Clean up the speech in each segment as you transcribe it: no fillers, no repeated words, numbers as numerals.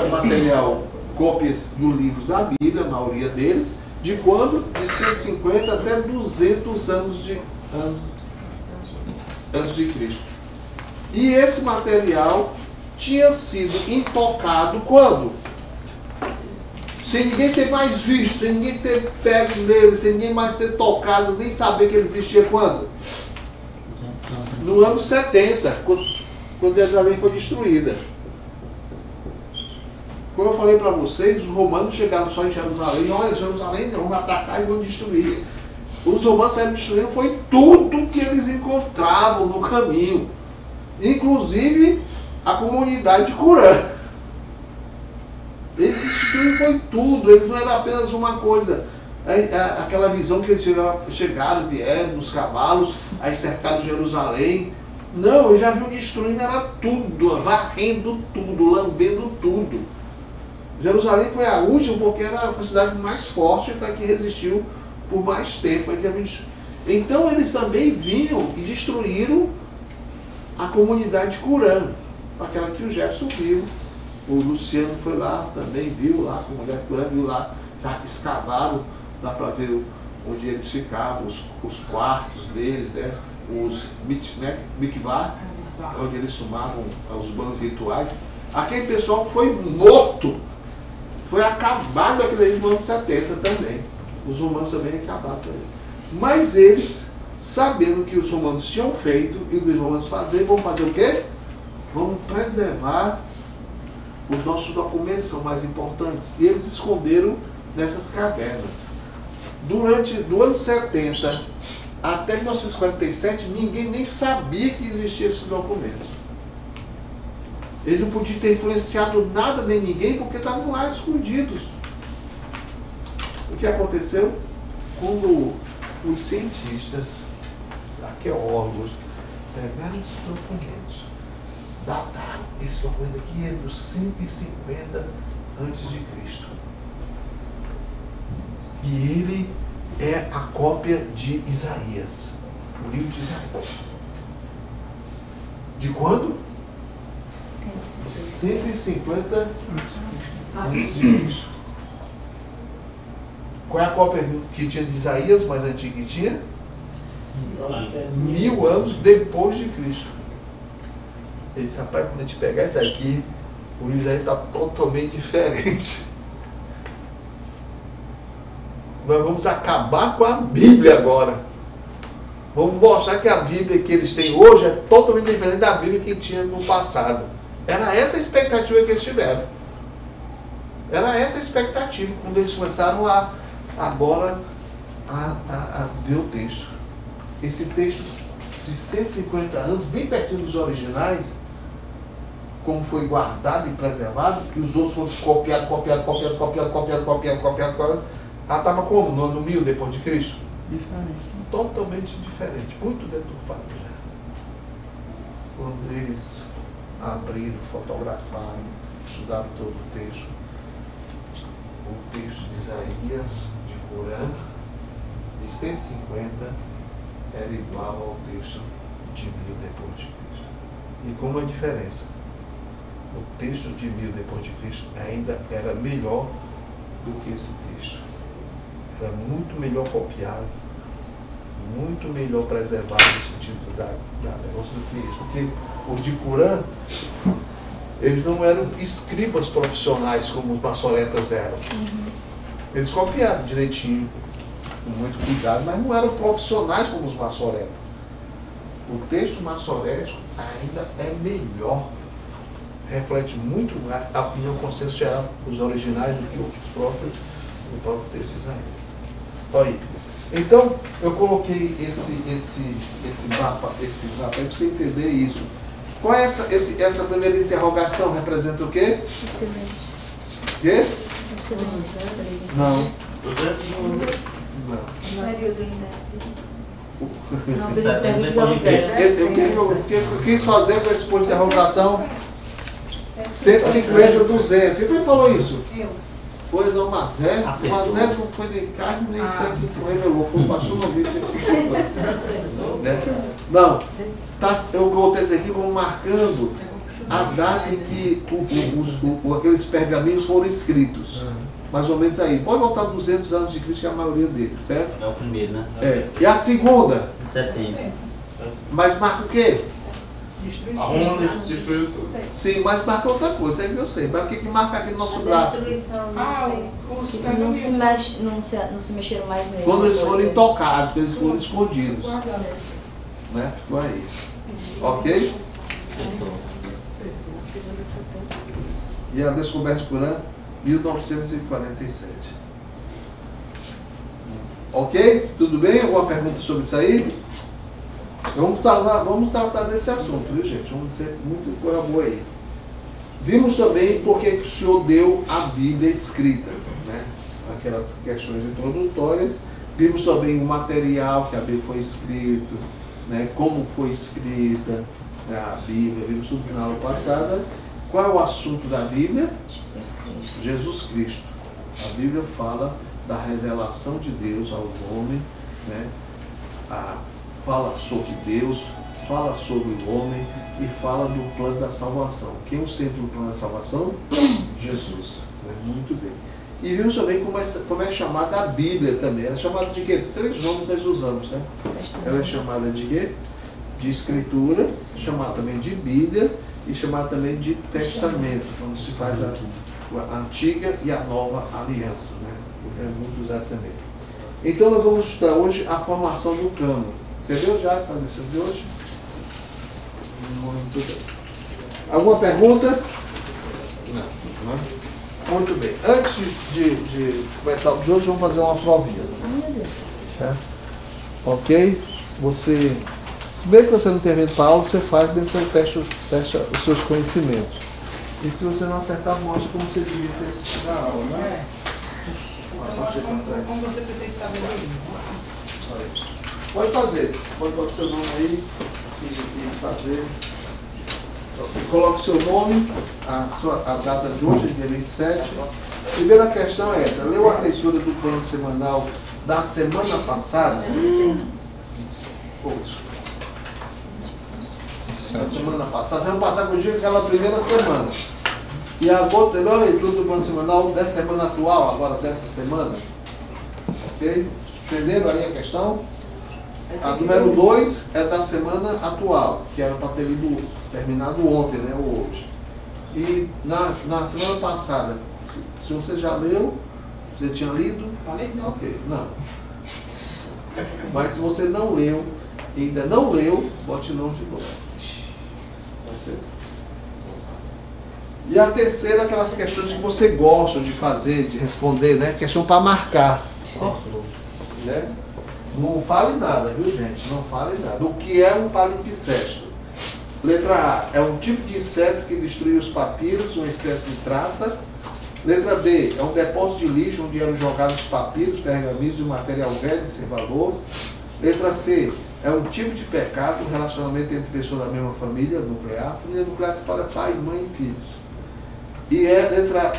material, cópias do livro da Bíblia, a maioria deles, de quando? De 150 até 200 antes de Cristo. E esse material tinha sido intocado quando? Sem ninguém ter mais visto, sem ninguém ter pego nele, sem ninguém mais ter tocado, nem saber que ele existia quando? No ano 70, quando Jerusalém foi destruída. Como eu falei para vocês, os romanos chegaram só em Jerusalém. Olha, Jerusalém, vamos atacar e vão destruir. Os romanos saíram destruindo, foi tudo que eles encontravam no caminho. Inclusive a comunidade de Curã. Eles destruíram foi tudo. Eles não era apenas uma coisa. Aquela visão que eles chegaram, vieram nos cavalos, aí cercaram Jerusalém. Não, eles já viram destruindo, era tudo, varrendo tudo, lambendo tudo. Jerusalém foi a última porque era a cidade mais forte que resistiu por mais tempo. Então eles também vinham e destruíram a comunidade de Curã, aquela que o Jefferson viu. O Luciano foi lá, também viu lá, a comunidade de Curã viu lá, já escavaram, dá para ver onde eles ficavam, os quartos deles, né? Os mikvah, onde eles tomavam os banhos rituais. Aquele pessoal foi morto. Foi acabado aquele aí no ano 70 também. Os romanos também acabaram também. Mas eles, sabendo que os romanos tinham feito, e o que os romanos faziam, vão fazer o quê? Vamos preservar os nossos documentos, são mais importantes. E eles esconderam nessas cavernas. Do ano 70 até 1947, ninguém nem sabia que existia esses documentos. Eles não podiam ter influenciado nada nem ninguém porque estavam lá escondidos. O que aconteceu? Quando os cientistas, arqueólogos, pegaram esses documentos, dataram, esse documento aqui é do 150 antes de Cristo. E ele é a cópia de Isaías, o livro de Isaías. De quando? 150 antes de Cristo. Qual é a cópia que tinha de Isaías, mais antiga que tinha? 1000 anos depois de Cristo. Ele disse, rapaz, quando a gente pegar isso aqui, o livro de Isaías está totalmente diferente. Nós vamos acabar com a Bíblia agora. Vamos mostrar que a Bíblia que eles têm hoje é totalmente diferente da Bíblia que tinha no passado. Era essa a expectativa que eles tiveram. Era essa a expectativa quando eles começaram a ver o texto. Esse texto de 150 anos, bem pertinho dos originais, como foi guardado e preservado, que os outros foram copiados. Ela estava como? No ano 1000 depois de Cristo? Diferente. Totalmente diferente, muito deturpado. Quando eles abriram, fotografaram, estudaram todo o texto de Isaías, de Corã, de 150, era igual ao texto de 1000 depois de Cristo. E como a diferença? O texto de 1000 depois de Cristo ainda era melhor do que esse texto. Era muito melhor copiado, muito melhor preservado no sentido da negócio do que isso. Porque os de Curã, eles não eram escribas profissionais como os maçoretas eram. Eles copiaram direitinho, com muito cuidado, mas não eram profissionais como os maçoretas. O texto maçorético ainda é melhor, reflete muito mais a opinião consensual dos originais do que o próprio texto de Isaías. Olha aí. Então, eu coloquei esse mapa aí para você entender isso. Qual é essa primeira interrogação? Representa o quê? O silêncio. O quê? O silêncio. Não. 200 Não. Eu quis fazer com esse ponto de interrogação 150, 200. Quem falou isso? Foi não, Mazé. O Mazé não foi nem carne, nem sangue que revelou. Foi o pastor Novite que ficou antes. Não, tá, eu coloquei isso aqui como marcando a data em que aqueles pergaminhos foram escritos. Mais ou menos aí. Pode voltar 200 anos de Cristo, que é a maioria deles, certo? É o primeiro, né? E a segunda? Setembro. Mas marca o quê? A Roma destruiu tudo. Sim, mas marca outra coisa, isso aí que eu sei. Mas o que marca aqui no nosso gráfico? Não se, mexe, não se mexeram mais neles. Quando eles foram depois, intocados, quando eles foram escondidos. Né? Ficou aí. Ok? E a descoberta por ano? 1947. Ok? Tudo bem? Alguma pergunta sobre isso aí? Vamos tratar desse assunto, viu, gente? Vamos dizer muito coisa boa aí. Vimos também porque que o Senhor deu a Bíblia escrita, né? Aquelas questões introdutórias. Vimos também o material que a Bíblia foi escrita, né? Como foi escrita a Bíblia. Vimos tudo na aula passada. Qual é o assunto da Bíblia? Jesus Cristo. Jesus Cristo. A Bíblia fala da revelação de Deus ao homem, né? Fala sobre Deus, fala sobre o homem e fala do plano da salvação. Quem é o centro do plano da salvação? Jesus. Né? Muito bem. E vimos também como é chamada a Bíblia também. Ela é chamada de quê? 3 nomes nós usamos, né? Ela é chamada de quê? De Escritura, chamada também de Bíblia e chamada também de Testamento, quando se faz a antiga e a nova aliança, né? É muito usado também. Então nós vamos estudar hoje a formação do cânon. Você viu já essa lição de hoje? Muito bem. Alguma pergunta? Não. Muito bem. Antes de começar o de hoje, vamos fazer uma provinha. Certo? Ok? Você, se bem que você não tem evento para aula, você faz, depois testa os seus conhecimentos. E se você não acertar, mostra como você devia ter assistido a aula, né? Como você precisa saber isso? Pode fazer. Pode botar o seu nome aí e fazer. Coloque o seu nome, a data de hoje, dia 27. Primeira questão é essa. Leu a leitura do plano semanal da semana passada? Da semana passada. Semana passada foi o dia daquela primeira semana. E agora, leu a leitura do plano semanal da semana atual, agora dessa semana? Ok? Entenderam aí a questão? A número 2 é da semana atual, que era para ter terminado ontem, né, ou hoje. E na semana passada, se você já leu, você tinha lido? Ok, não. Mas se você não leu, e ainda não leu, bote não de novo. Vai ser. E a terceira, aquelas questões que você gosta de fazer, de responder, né? Questão para marcar. Né? Não fale nada, viu, gente? Não fale nada. O que é um palimpsesto? Letra A. É um tipo de inseto que destrui os papiros, uma espécie de traça. Letra B. É um depósito de lixo onde eram jogados papiros, pergaminhos e material velho e sem valor. Letra C. É um tipo de pecado, um relacionamento entre pessoas da mesma família, nuclear. Família nuclear que fala pai, mãe e filhos. E é letra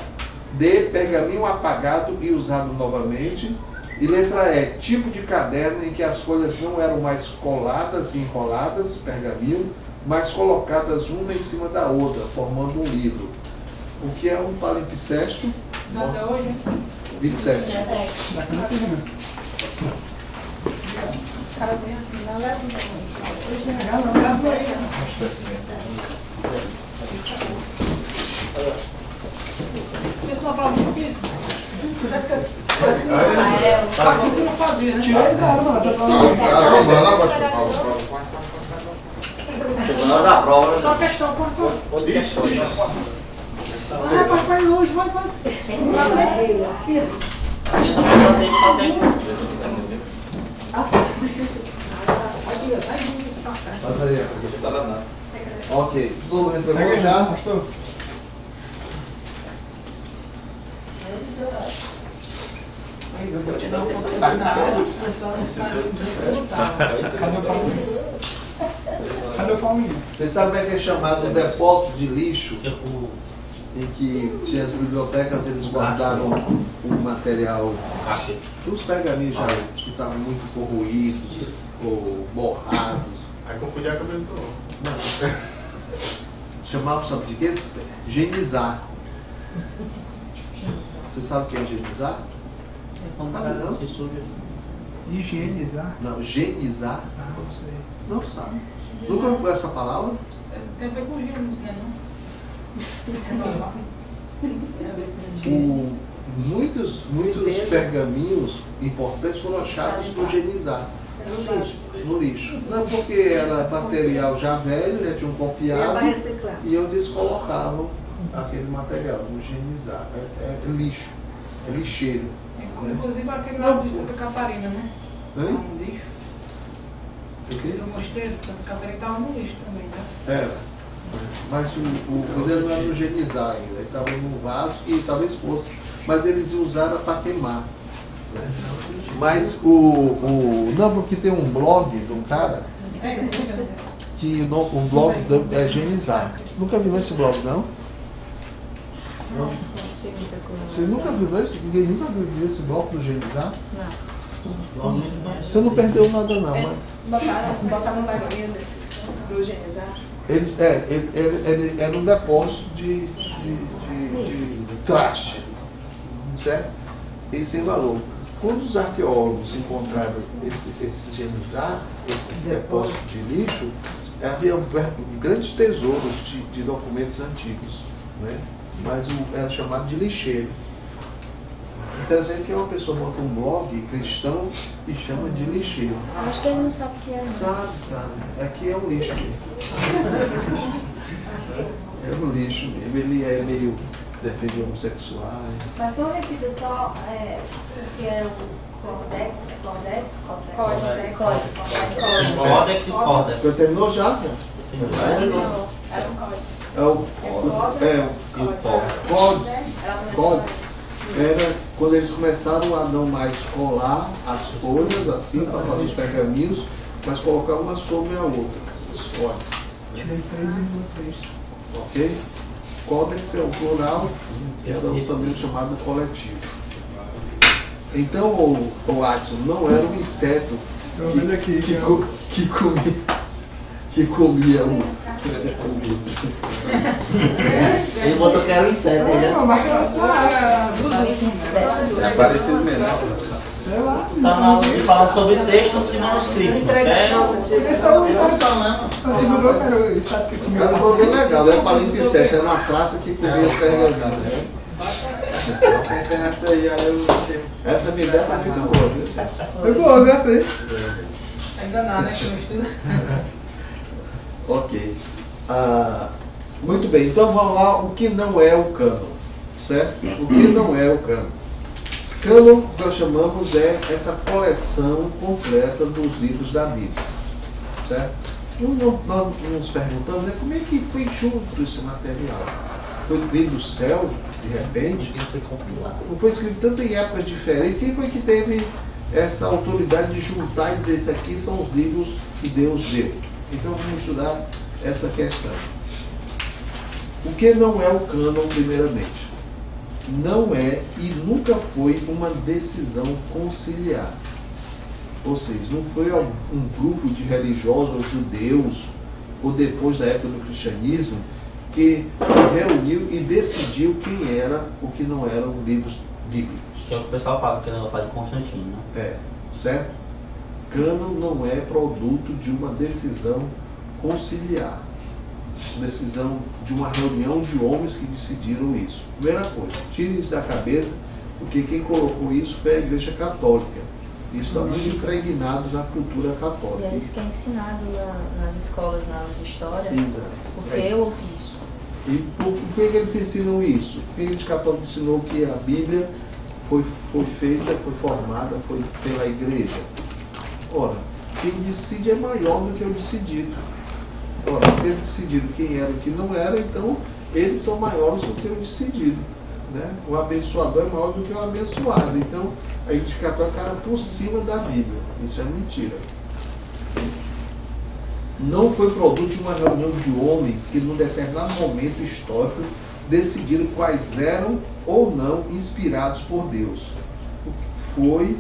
D. Pergaminho apagado e usado novamente. E letra E, tipo de caderno em que as folhas não eram mais coladas e enroladas, pergaminho, mas colocadas uma em cima da outra, formando um livro. O que é um palimpsesto? Nada hoje, hein? 27. Carazinha, não leva Vocês estão falando difícil? Quase que tu não fazia, né? Tirei 0, mano. Já Na hora da prova, só questão, por favor. outra questão. Vai hoje, vai. Passa aí. Ok. Todo mundo entregou já? Cadê o Paulinho? Você sabe como é que é chamado o depósito de lixo? Em que tinha as bibliotecas, eles guardaram o material, os pergaminhos já que estavam muito corroídos ou borrados. Aí confundir a cabeça. chamavam, sabe de quê? Genizar. Você sabe o que é genizar? Sabe não? Higienizar? Não, genizar. Não sei. Não sabe. Nunca ouviu essa palavra? Tem a ver com gêmeos, né? Muitos pergaminhos importantes foram achados por genizar. No lixo. Não, porque era material já velho, já tinham copiado. E onde eles colocavam aquele material, no higienizar. É lixo. É lixeiro. Inclusive aquele lá de Santa Catarina, né? Hein? No lixo. O quê? No mosteiro de Santa Catarina estava no lixo também, né? Era. Mas o dele não era no higienizar ainda. Ele estava num vaso que estava exposto. Mas eles usaram para queimar. Né? Mas não, porque tem um blog de um cara que o blog é higienizar. Nunca viu esse blog, não? Não. Você nunca viu isso? Ninguém nunca viu esse blog do higienizar? Não. Você não perdeu nada, não. Mas... Botaram um bagulho do higienizar. Ele era um depósito de traste, certo? E sem valor. Quando os arqueólogos encontraram esses higienizar, esses depósitos de lixo, havia grandes tesouros de documentos antigos, né? Mas era chamado de lixeiro. Interessante que uma pessoa monta um blog cristão e chama de lixeiro. Acho que ele não sabe o que é. Sabe. Aqui é um lixo mesmo. É um lixo mesmo. Ele é meio defende homossexuais. Mas não repita só o que é o Cordex. Codex e Codex. Você terminou já? Não, era um código. Códice. Era quando eles começaram a não mais colar as folhas assim para fazer os pergaminhos, mas colocar uma sobre a outra. Os códices. Tirei 3,3. Ok? Códex é o plural, que era também chamado coletivo. Então o Adson não era um inseto que comia o. Ele botou que era um inseto, né? É parecido mesmo. Sei lá. Tá na aula de falar sobre textos e manuscritos. É evolução, né? Ele sabe que comeu. Era um pouquinho legal, era palimpseste, era uma praça que comia os pergaminhos. Né? Eu pensei nessa aí eu achei. Essa minha ideia foi muito boa, viu? Eu vou ver essa aí. Ainda nada, né? Que não estuda. Ok. Muito bem, então vamos lá, o que não é o cânon, certo? O que não é o cânon? Cânon, que nós chamamos, é essa coleção completa dos livros da Bíblia, certo? Nós nos perguntamos, né, como é que foi junto esse material? Foi vindo do céu, de repente? Não foi escrito tanto em épocas diferentes? Quem foi que teve essa autoridade de juntar e dizer, esses aqui são os livros que Deus deu? Então vamos estudar essa questão. O que não é o cânon, primeiramente? Não é e nunca foi uma decisão conciliar. Ou seja, não foi um grupo de religiosos judeus, ou depois da época do cristianismo, que se reuniu e decidiu quem era o que não eram livros bíblicos. Que é o que o pessoal fala, que é o negócio de Constantino, né? Certo? Cânon não é produto de uma decisão conciliar. Decisão de uma reunião de homens que decidiram isso. Primeira coisa, tire isso da cabeça, porque quem colocou isso foi a Igreja Católica. Isso está muito impregnado na cultura católica. E é isso que é ensinado nas escolas, na aula de história. Exato. Porque eu ouvi isso. E por que eles ensinam isso? Porque a Igreja Católica ensinou que a Bíblia foi feita, foi formada, foi pela Igreja. Ora, quem decide é maior do que o decidido. Ora, se eles decidiram quem era e quem não era, então eles são maiores do que o decidido. Né? O abençoador é maior do que o abençoado. Então, a Igreja Católica era por cima da Bíblia. Isso é mentira. Não foi produto de uma reunião de homens que, num determinado momento histórico, decidiram quais eram ou não inspirados por Deus. Foi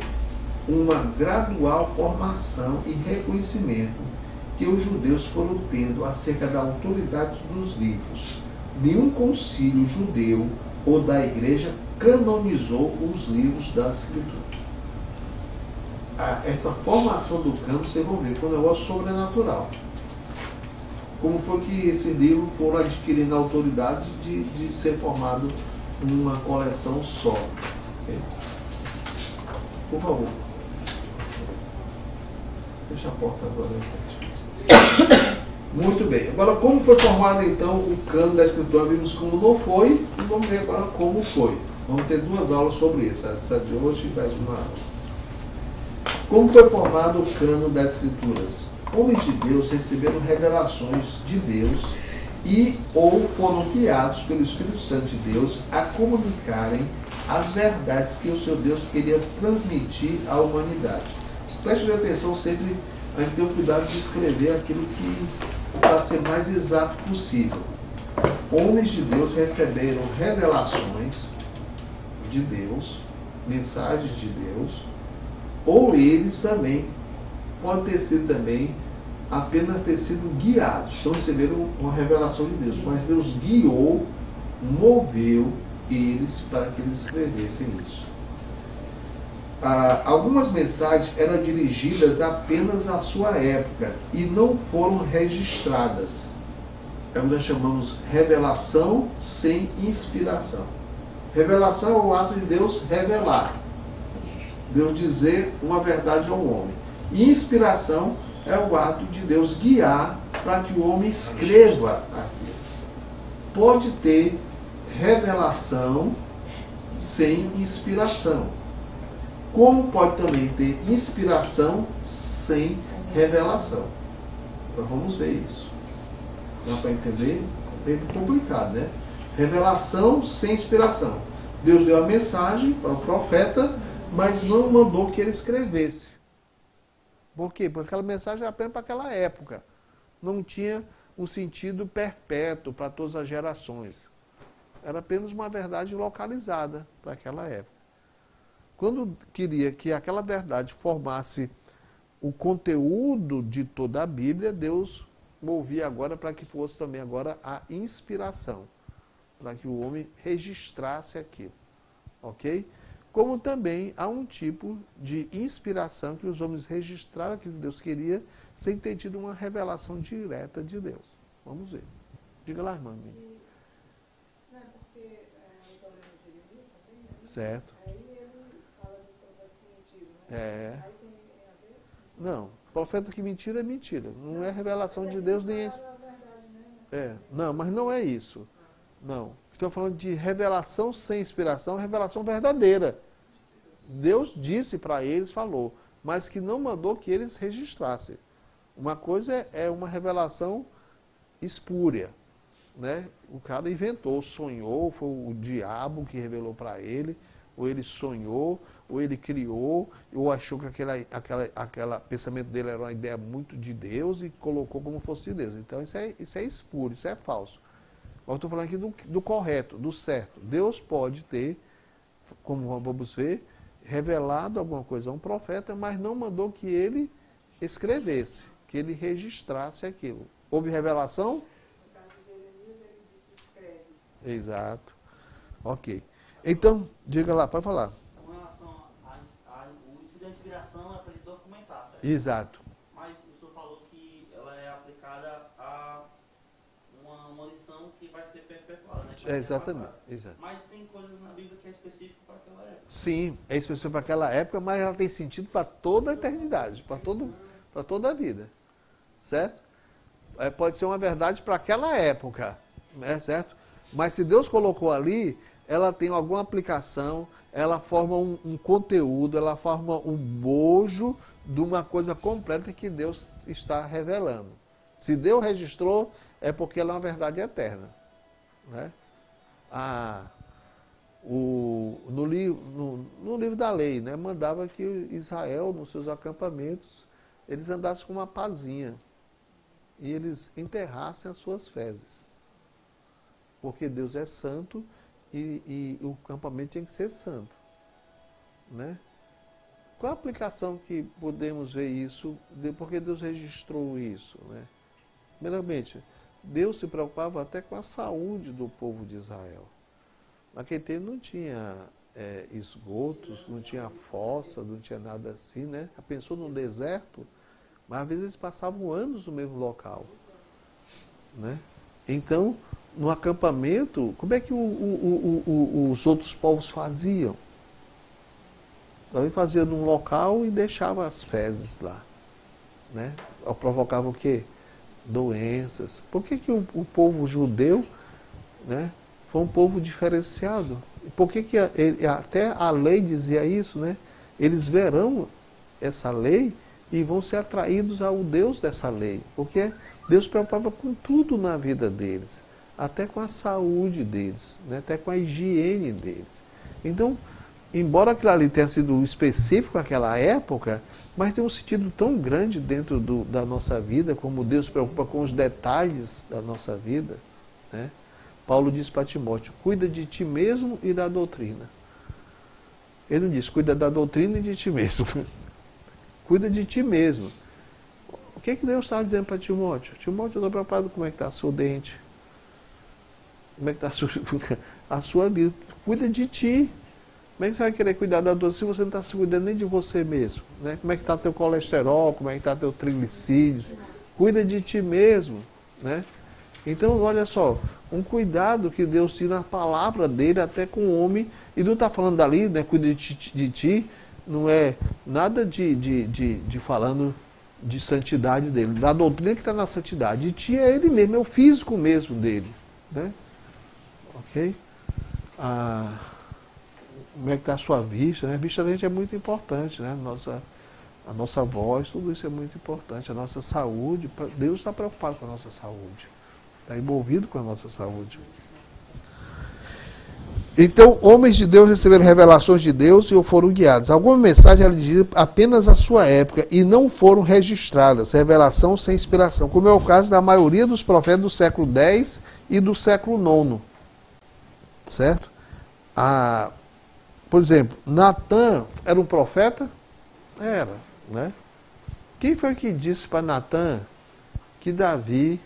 uma gradual formação e reconhecimento que os judeus foram tendo acerca da autoridade dos livros. Nenhum concílio judeu ou da igreja canonizou os livros da Escritura. Essa formação do cânon, vocês vão ver, foi um negócio sobrenatural. Como foi que esses livros foram adquirindo a autoridade de ser formado uma coleção só. Okay? Por favor. Fecha a porta agora. Muito bem. Agora, como foi formado então o cânon da Escritura? Vimos como não foi e vamos ver agora como foi. Vamos ter 2 aulas sobre isso. Essa de hoje e mais uma aula. Como foi formado o cânon das Escrituras? Homens de Deus receberam revelações de Deus e ou foram guiados pelo Espírito Santo de Deus a comunicarem as verdades que o seu Deus queria transmitir à humanidade. Preste atenção sempre, a gente tem o cuidado de escrever aquilo que para ser mais exato possível. Homens de Deus receberam revelações de Deus, mensagens de Deus, ou eles também, pode ter sido também, apenas ter sido guiados. Então receberam uma revelação de Deus, mas Deus guiou, moveu eles para que eles escrevessem isso. Algumas mensagens eram dirigidas apenas à sua época e não foram registradas. É o que nós chamamos revelação sem inspiração. Revelação é o ato de Deus revelar. Deus dizer uma verdade ao homem. E inspiração é o ato de Deus guiar para que o homem escreva aquilo. Pode ter revelação sem inspiração. Como pode também ter inspiração sem revelação. Então vamos ver isso. Dá para entender? É bem complicado, né? Revelação sem inspiração. Deus deu a mensagem para o profeta, mas não mandou que ele escrevesse. Por quê? Porque aquela mensagem era apenas para aquela época. Não tinha um sentido perpétuo para todas as gerações. Era apenas uma verdade localizada para aquela época. Quando queria que aquela verdade formasse o conteúdo de toda a Bíblia, Deus movia agora para que fosse também agora a inspiração, para que o homem registrasse aquilo. Ok? Como também há um tipo de inspiração que os homens registraram aquilo que Deus queria, sem ter tido uma revelação direta de Deus. Vamos ver. Diga lá, irmã. Não é porque a história de Jeremias também, né? Certo. Aí ele fala dos profetas que mentiram, né? É. Aí tem a ver? Não, profeta que mentira é mentira. Não é revelação de Deus nem é. É. Não, mas não é isso. Não. Estou falando de revelação sem inspiração, revelação verdadeira. Deus disse para eles, falou, mas que não mandou que eles registrassem. Uma coisa é uma revelação espúria, né? O cara inventou, sonhou, foi o diabo que revelou para ele, ou ele sonhou, ou ele criou, ou achou que aquele pensamento dele era uma ideia muito de Deus e colocou como fosse de Deus. Então isso é espúrio, isso é falso. Eu estou falando aqui do correto, do certo. Deus pode ter, como vamos ver, revelado alguma coisa a um profeta, mas não mandou que ele escrevesse, que ele registrasse aquilo. Houve revelação? No caso de Jeremias, ele disse escreve. Exato. Ok. Então, diga lá, pode falar. Com relação o tipo da inspiração é para ele documentar, certo? Exato. Mas o senhor falou que ela é aplicada a uma lição que vai ser perpetuada, né? Exatamente. Exato. Mas tem coisas na Bíblia que é específico para aquela época. Sim, é específico para aquela época, mas ela tem sentido para toda a eternidade, para toda a vida. Certo? Pode ser uma verdade para aquela época, né? Certo? Mas se Deus colocou ali, ela tem alguma aplicação, ela forma um conteúdo, ela forma um bojo de uma coisa completa que Deus está revelando. Se Deus registrou, é porque ela é uma verdade eterna. Né? No livro da lei, né, mandava que Israel, nos seus acampamentos, eles andassem com uma pazinha e eles enterrassem as suas fezes. Porque Deus é santo e o acampamento tinha que ser santo. Né? Qual a aplicação que podemos ver isso? Porque Deus registrou isso, né? Primeiramente, Deus se preocupava até com a saúde do povo de Israel. Naquele tempo não tinha esgotos, não tinha fossa, não tinha nada assim, né? Já pensou num deserto? Mas às vezes eles passavam anos no mesmo local, né? Então, no acampamento, como é que os outros povos faziam? Eles faziam num local e deixavam as fezes lá, né? Provocava o quê? Doenças. Por que o povo judeu, né, foi um povo diferenciado? Por que até a lei dizia isso, né? Eles verão essa lei e vão ser atraídos ao Deus dessa lei, porque Deus preocupava com tudo na vida deles, até com a saúde deles, né? Até com a higiene deles. Então, embora aquilo ali tenha sido específico naquela época, mas tem um sentido tão grande dentro da nossa vida, como Deus se preocupa com os detalhes da nossa vida, né? Paulo diz para Timóteo, cuida de ti mesmo e da doutrina. Ele não diz, cuida da doutrina e de ti mesmo. Cuida de ti mesmo. O que Deus estava dizendo para Timóteo? Timóteo, eu estou preocupado com como é que está seu dente. Como é que está a sua vida. Cuida de ti. Como é que você vai querer cuidar da doutrina se você não está se cuidando nem de você mesmo? Né? Como é que está teu colesterol? Como é que está teu triglicírides? Cuida de ti mesmo. Né? Então, olha só, um cuidado que Deus tinha na palavra dele até com o homem, e não está falando dali, né, cuida de ti, não é nada de falando de santidade dele, da doutrina que está na santidade. De ti é ele mesmo, é o físico mesmo dele. Né? Ok? Como é que está a sua vista? Né? A vista da gente é muito importante, né? A nossa voz, tudo isso é muito importante. A nossa saúde, Deus está preocupado com a nossa saúde. Está envolvido com a nossa saúde. Então, homens de Deus receberam revelações de Deus e foram guiados. Alguma mensagem era dirigida apenas à sua época e não foram registradas, revelação sem inspiração, como é o caso da maioria dos profetas do século X e do século IX. Certo? Por exemplo, Natã era um profeta? Era, né? Quem foi que disse para Natã que Davi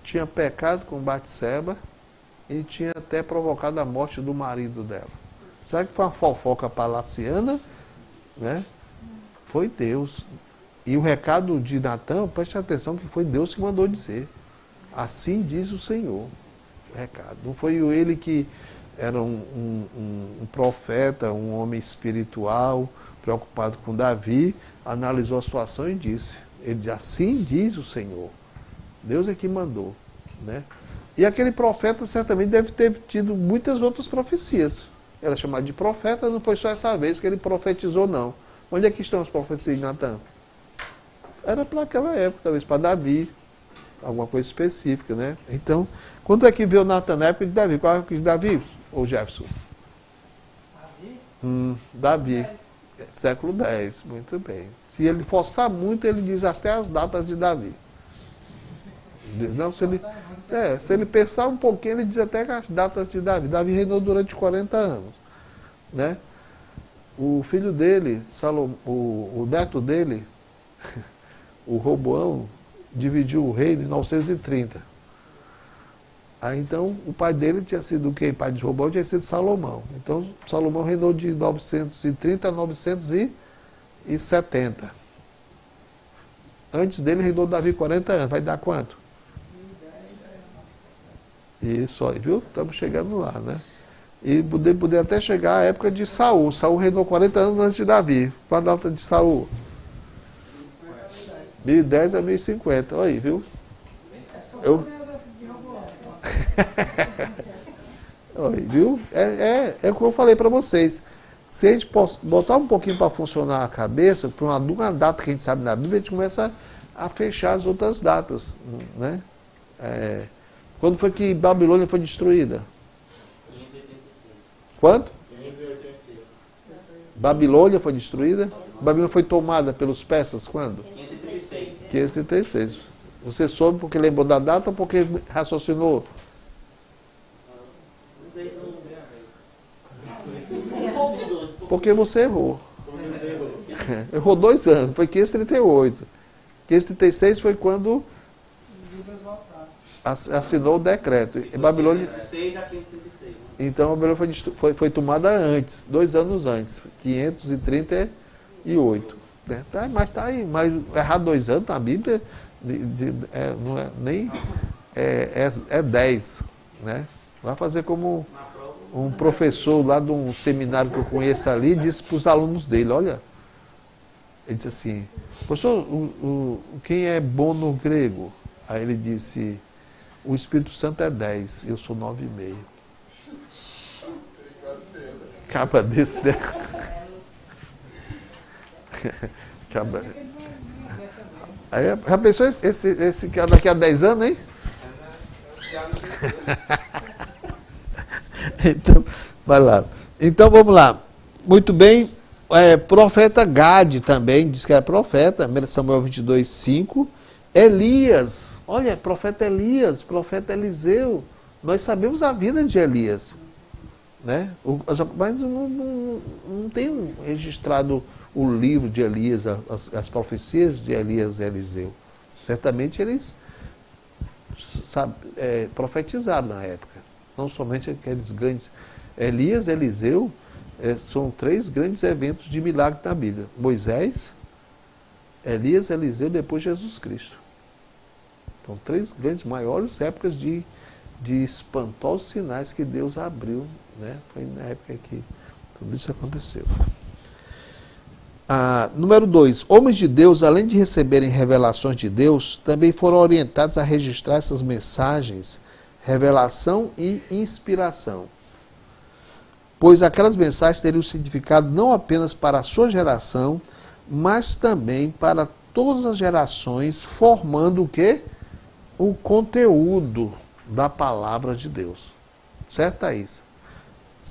tinha pecado com Batseba e tinha até provocado a morte do marido dela? Será que foi uma fofoca palaciana? Né? Foi Deus. E o recado de Natã, preste atenção que foi Deus que mandou dizer. Assim diz o Senhor. O recado. Não foi ele que era um profeta, um homem espiritual, preocupado com Davi, analisou a situação e disse, assim diz o Senhor. Deus é que mandou. Né? E aquele profeta certamente deve ter tido muitas outras profecias. Era chamado de profeta, não foi só essa vez que ele profetizou, não. Onde é que estão as profecias de Natã? Era para aquela época, talvez para Davi, alguma coisa específica, né? Então, quando é que veio Natã na época de Davi? Qual é a época de Davi, ou Jefferson? Davi. Século X, muito bem. Se ele forçar muito, ele diz até as datas de Davi. Não, se ele pensar um pouquinho, ele diz até as datas de Davi. Davi reinou durante 40 anos. Né? O filho dele, o neto dele, o Roboão, dividiu o reino em 930. Aí então o pai dele tinha sido quem? O pai de Roboão tinha sido Salomão. Então Salomão reinou de 930 a 970. Antes dele reinou Davi 40 anos. Vai dar quanto? Isso aí, viu? Estamos chegando lá, né? E poder até chegar à época de Saul. Saul reinou 40 anos antes de Davi. Qual a data de Saul? 1010 a 1050. Olha aí, viu? Olha, viu? É o que eu falei para vocês. Se a gente botar um pouquinho para funcionar a cabeça, por uma data que a gente sabe na Bíblia, a gente começa a fechar as outras datas, né? Quando foi que Babilônia foi destruída? 586. Quanto? 586. Babilônia foi destruída? Babilônia foi tomada pelos persas quando? 536. 536. Você soube porque lembrou da data ou porque raciocinou? Porque você errou. Errou 2 anos, foi 538. 536 foi quando Judas voltaram. assinou o decreto. E Babilônia, 6 a 536. Né? então a Babilônia foi tomada antes, 2 anos antes, 538. Né? Tá, mas está aí, mas errar 2 anos na Bíblia não é nem é 10. Né? Vai fazer como um professor lá de um seminário que eu conheço ali disse para os alunos dele, olha, ele disse assim, professor, quem é bom no grego? Aí ele disse, o Espírito Santo é 10, eu sou 9,5. Capa desse, né? Capa. Aí, já pensou esse cara daqui a 10 anos, hein? Então, vai lá. Então, vamos lá. Muito bem. Profeta Gade também, diz que era profeta, 1 Samuel 22, 5. Elias, olha, profeta Elias, profeta Eliseu. Nós sabemos a vida de Elias. Né? Mas não tem registrado o livro de Elias, as profecias de Elias e Eliseu. Certamente eles profetizaram na época. Não somente aqueles grandes. Elias e Eliseu são 3 grandes eventos de milagre na Bíblia. Moisés, Elias, Eliseu, depois Jesus Cristo. Então, 3 grandes, maiores épocas de espantosos sinais que Deus abriu. Né? Foi na época que tudo isso aconteceu. Número 2. Homens de Deus, além de receberem revelações de Deus, também foram orientados a registrar essas mensagens, revelação e inspiração. Pois aquelas mensagens teriam significado não apenas para a sua geração, mas também para todas as gerações, formando o quê? O conteúdo da palavra de Deus. Certo, Thaís?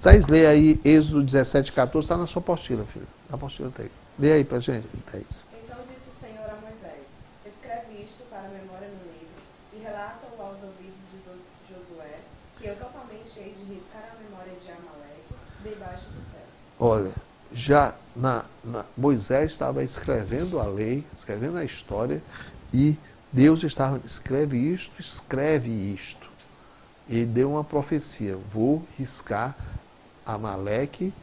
Thaís, lê aí Êxodo 17, 14, está na sua apostila, filho. Na apostila tem. Lê aí pra gente, Thaís. Então disse o Senhor a Moisés, escreve isto para a memória no livro, e relata-o aos ouvidos de Josué, que eu totalmente hei de riscar a memória de Amaleque debaixo dos céus. Olha, já Moisés estava escrevendo a lei, escrevendo a história, e Deus estava, escreve isto. E deu uma profecia, vou riscar Amaleque,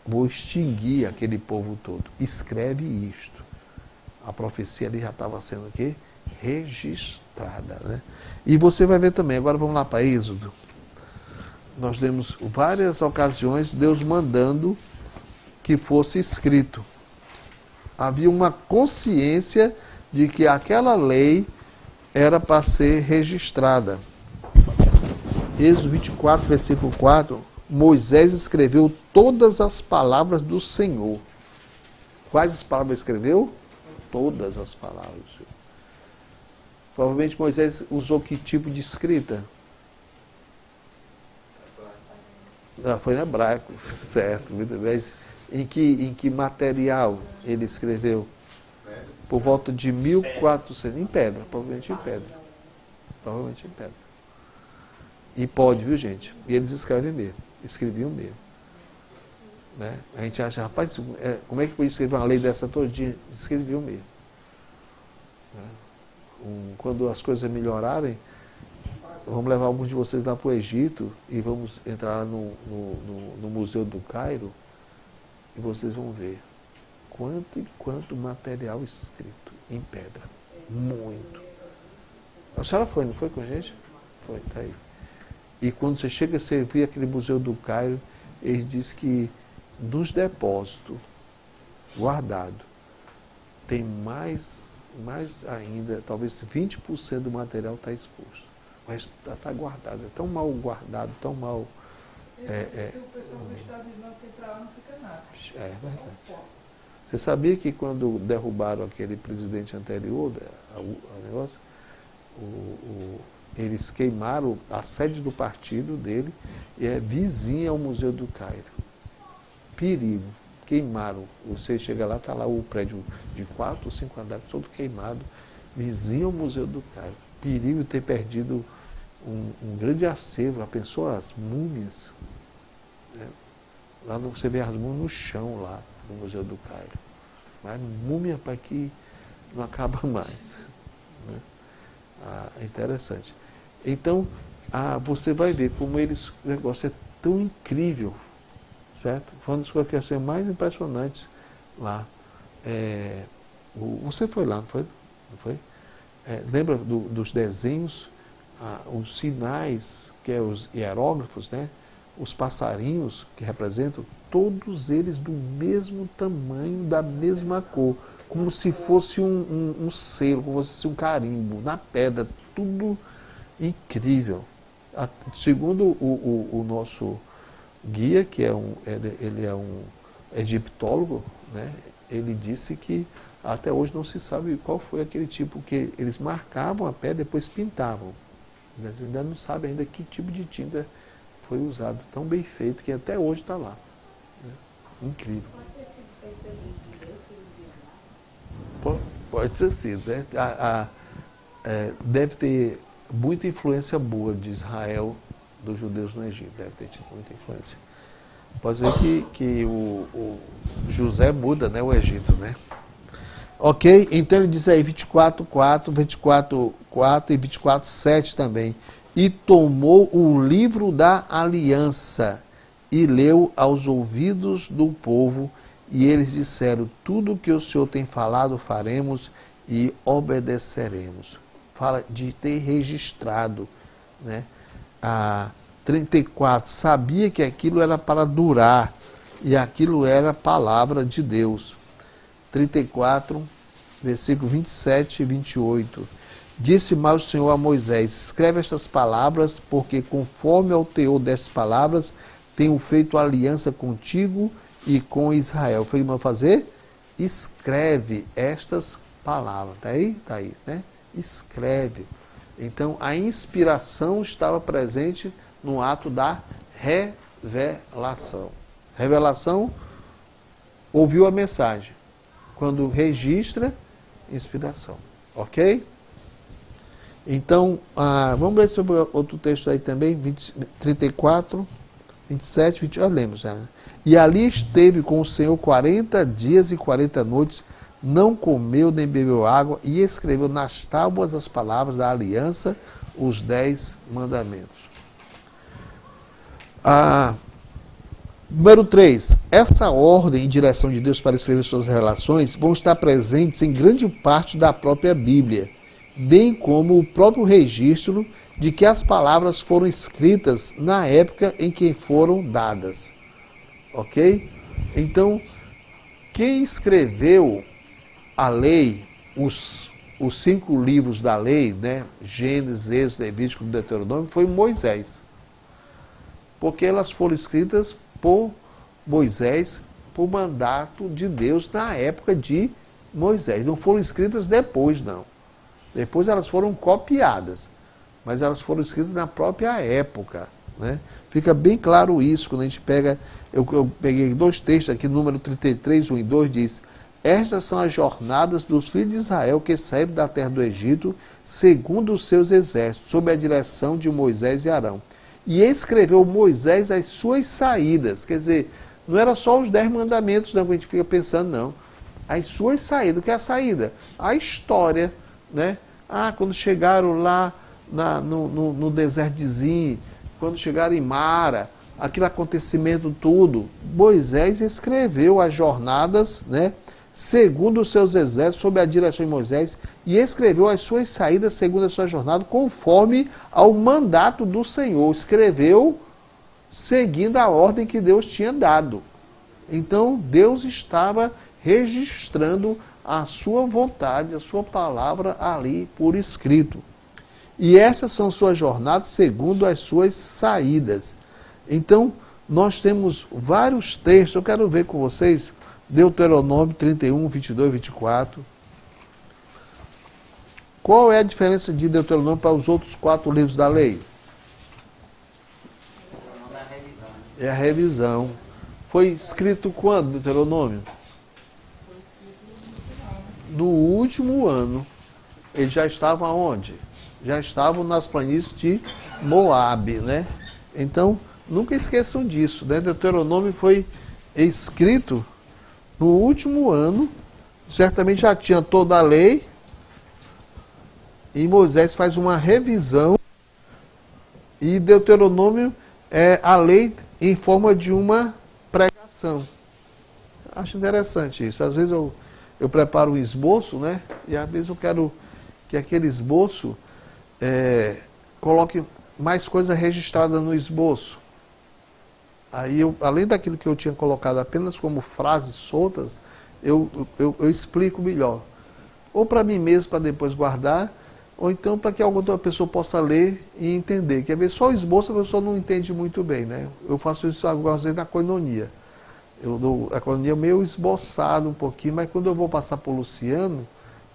vou extinguir aquele povo todo. Escreve isto. A profecia ali já estava sendo o quê? Registrada. Né? E você vai ver também, agora vamos lá para Êxodo. Nós temos várias ocasiões Deus mandando que fosse escrito. Havia uma consciência de que aquela lei era para ser registrada. Êxodo 24, versículo 4, Moisés escreveu todas as palavras do Senhor. Quais as palavras escreveu? Todas as palavras. Provavelmente Moisés usou que tipo de escrita? Foi em hebraico, certo. Muito bem. Em que material ele escreveu? Por volta de 1400, em pedra, provavelmente em pedra. Provavelmente em pedra. E pode, viu, gente? E eles escrevem mesmo, escreviam mesmo. Né? A gente acha, rapaz, como é que pode escrever uma lei dessa todinha? Escreviam mesmo. Né? Quando as coisas melhorarem, vamos levar alguns de vocês lá para o Egito e vamos entrar lá no Museu do Cairo e vocês vão ver quanto material escrito em pedra. Muito. A senhora foi, não foi com a gente? Foi, tá aí. E quando você chega, você vê aquele Museu do Cairo, ele diz que nos depósitos guardado tem mais ainda, talvez 20% do material está exposto. Mas está guardado, é tão mal guardado, tão mal... Se o pessoal do Estado Islâmico entrar lá, não fica nada. É verdade. Você sabia que quando derrubaram aquele presidente anterior ao negócio, eles queimaram a sede do partido dele, e é vizinha ao Museu do Cairo. Perigo. Queimaram. Você chega lá, está lá o prédio de 4 ou 5 andares, todo queimado, vizinho ao Museu do Cairo. Perigo ter perdido um grande acervo. Já pensou as múmias? Lá você vê as múmias no chão, lá no Museu do Cairo. Mas múmia para que não acaba mais. Né? É interessante. Então, você vai ver como o negócio é tão incrível, certo? Foi uma das coisas que eu achei mais impressionantes lá. Você foi lá, não foi? Não foi? Lembra dos desenhos, os sinais, que é os hieróglifos, né? Os passarinhos que representam, todos eles do mesmo tamanho, da mesma cor, como se fosse um selo, como se fosse um carimbo, na pedra, tudo incrível. Segundo o nosso guia, que ele é um egiptólogo, né? Ele disse que até hoje não se sabe qual foi aquele tipo, que eles marcavam a pedra e depois pintavam. Mas ainda não sabe ainda que tipo de tinta foi usado, tão bem feito que até hoje está lá. Né? Incrível. Pode ser sido, né? Deve ter muita influência boa de Israel, dos judeus no Egito, deve ter tido muita influência. Pode ser que o José muda, né, o Egito, né? Ok? Então ele diz aí 24:4, 24:4 e 24:7 também. E tomou o livro da aliança e leu aos ouvidos do povo, e eles disseram: tudo o que o Senhor tem falado faremos e obedeceremos. Fala de ter registrado, né? 34, sabia que aquilo era para durar, e aquilo era a palavra de Deus. 34, versículo 27 e 28. Disse mais o Senhor a Moisés: escreve estas palavras, porque conforme ao teor destas palavras, tenho feito aliança contigo e com Israel. Foi o que eu fazer? Escreve estas palavras. Está aí, Thaís, né? Escreve. Então, a inspiração estava presente no ato da revelação. Revelação, ouviu a mensagem. Quando registra, inspiração. Ok? Então, vamos ler sobre outro texto aí também, 34, 27, 28, lemos. E ali esteve com o Senhor 40 dias e 40 noites, não comeu nem bebeu água, e escreveu nas tábuas as palavras da aliança, os 10 mandamentos. Número 3. Essa ordem e direção de Deus para escrever suas revelações vão estar presentes em grande parte da própria Bíblia, bem como o próprio registro de que as palavras foram escritas na época em que foram dadas. Ok? Então, quem escreveu a lei, os 5 livros da lei, né? Gênesis, Êxodo, Levítico, Deuteronômio, foi Moisés. Porque elas foram escritas por Moisés, por mandato de Deus na época de Moisés. Não foram escritas depois, não. Depois elas foram copiadas, mas elas foram escritas na própria época. Né? Fica bem claro isso quando a gente pega, eu peguei 2 textos aqui, número 33, 1 e 2, diz: estas são as jornadas dos filhos de Israel que saíram da terra do Egito, segundo os seus exércitos, sob a direção de Moisés e Arão. E escreveu Moisés as suas saídas. Quer dizer, não era só os 10 mandamentos, não, que a gente fica pensando, não. As suas saídas. O que é a saída? A história, né? Quando chegaram lá no deserto de Zin, quando chegaram em Mara, aquele acontecimento tudo, Moisés escreveu as jornadas, né? Segundo os seus exércitos, sob a direção de Moisés, e escreveu as suas saídas segundo a sua jornada, conforme ao mandato do Senhor. Escreveu seguindo a ordem que Deus tinha dado. Então, Deus estava registrando a sua vontade, a sua palavra ali por escrito. E essas são suas jornadas segundo as suas saídas. Então, nós temos vários textos, eu quero ver com vocês, Deuteronômio 31, 22, 24. Qual é a diferença de Deuteronômio para os outros 4 livros da lei? É a revisão. Foi escrito quando, Deuteronômio? No último ano. Eles já estavam aonde? Já estavam nas planícies de Moabe, né? Então, nunca esqueçam disso, né? Deuteronômio foi escrito no último ano certamente já tinha toda a lei, e Moisés faz uma revisão, e Deuteronômio é a lei em forma de uma pregação. Acho interessante isso. Às vezes eu preparo um esboço, né? E às vezes eu quero que aquele esboço coloque mais coisa registrada no esboço. Aí, além daquilo que eu tinha colocado apenas como frases soltas, eu explico melhor. Ou para mim mesmo, para depois guardar, ou então para que alguma outra pessoa possa ler e entender. Quer ver, só o esboço a pessoa não entende muito bem, né? Eu faço isso algumas vezes na koinonia. A koinonia é meio esboçado um pouquinho, mas quando eu vou passar para o Luciano,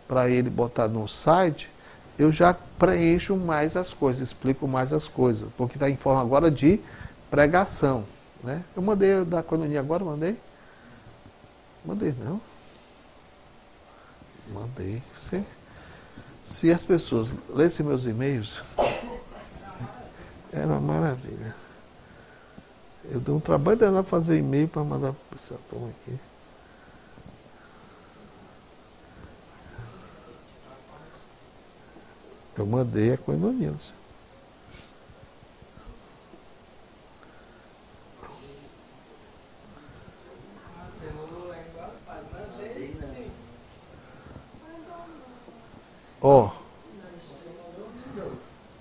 para ele botar no site, eu já preencho mais as coisas, explico mais as coisas, porque está em forma agora de pregação. Né? Eu mandei da koinonia agora, mandei? Mandei não. Mandei. Se as pessoas lessem meus e-mails, era uma maravilha. Eu dou um trabalho danado para fazer e-mail para mandar para essa turma aqui. Eu mandei a koinonia. Ó,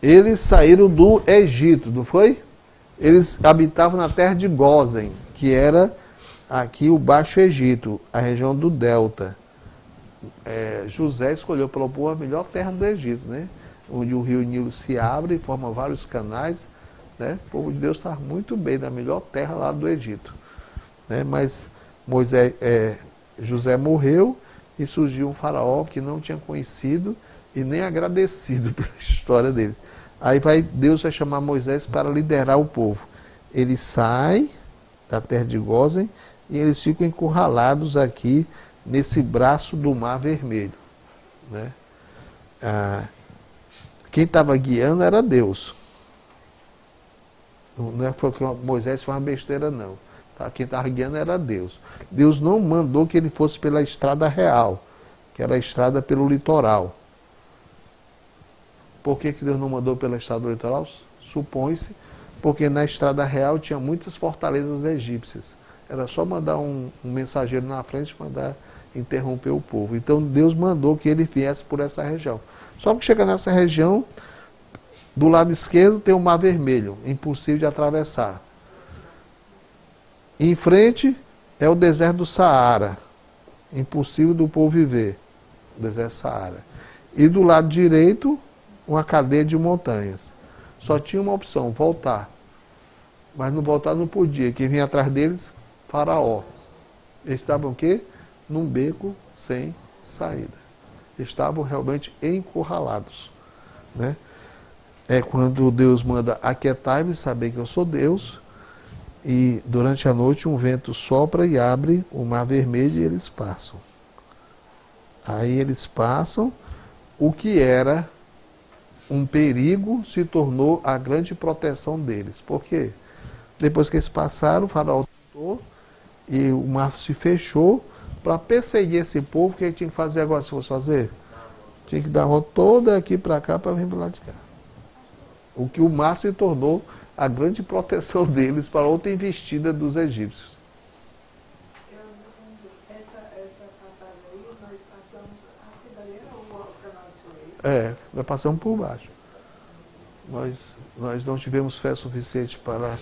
eles saíram do Egito, não foi? Eles habitavam na terra de Gósen, que era aqui o Baixo Egito, a região do Delta. José escolheu para o povo a melhor terra do Egito, né? Onde o rio Nilo se abre e forma vários canais, né? O povo de Deus está muito bem na melhor terra lá do Egito, né? Mas José morreu e surgiu um faraó que não tinha conhecido e nem agradecido pela história dele. Aí Deus vai chamar Moisés para liderar o povo. Ele sai da terra de Gósen e eles ficam encurralados aqui nesse braço do Mar Vermelho, né? Quem estava guiando era Deus. Não foi que Moisés foi uma besteira, não. Quem estava guiando era Deus. Deus não mandou que ele fosse pela estrada real, que era a estrada pelo litoral. Por que Deus não mandou pela estrada do litoral? Supõe-se, porque na estrada real tinha muitas fortalezas egípcias. Era só mandar um mensageiro na frente, mandar interromper o povo. Então Deus mandou que ele viesse por essa região. Só que chega nessa região, do lado esquerdo tem o Mar Vermelho, impossível de atravessar. Em frente é o deserto do Saara, impossível do povo viver, o deserto do Saara. E do lado direito, uma cadeia de montanhas. Só tinha uma opção, voltar. Mas não voltar não podia. Quem vinha atrás deles, Faraó. Eles estavam o quê? Num beco sem saída. Estavam realmente encurralados, né? É quando Deus manda aquietai-vos, saber que eu sou Deus, e durante a noite um vento sopra e abre o Mar Vermelho e eles passam. Aí eles passam, o que era um perigo se tornou a grande proteção deles. Por quê? Depois que eles passaram, o faraó tentou e o mar se fechou. Para perseguir esse povo, o que ele tinha que fazer agora, se fosse fazer? Tinha que dar a volta toda aqui para cá para vir para lá de cá. O que o mar se tornou a grande proteção deles para outra investida dos egípcios. Essa passagem aí, nós passamos, aquilo ali é o canal de Suez. Nós passamos por baixo. Nós não tivemos fé suficiente para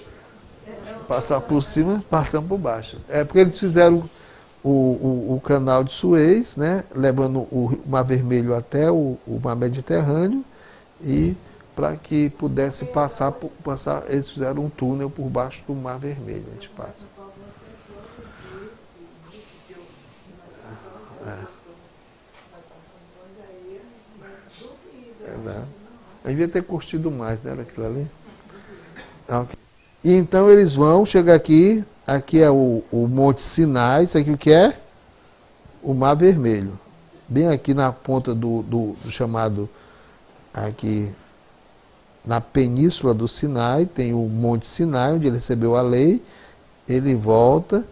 passar por cima, passamos por baixo. Porque eles fizeram o canal de Suez, né, levando o Mar Vermelho até o Mar Mediterrâneo, e para que pudesse passar, eles fizeram um túnel por baixo do Mar Vermelho. A gente passa. A gente devia ter curtido mais, né, daquilo ali. E então eles vão, chega aqui é o Monte Sinai, isso aqui o que é? O Mar Vermelho. Bem aqui na ponta do chamado, aqui na península do Sinai, tem o Monte Sinai, onde ele recebeu a lei. Ele volta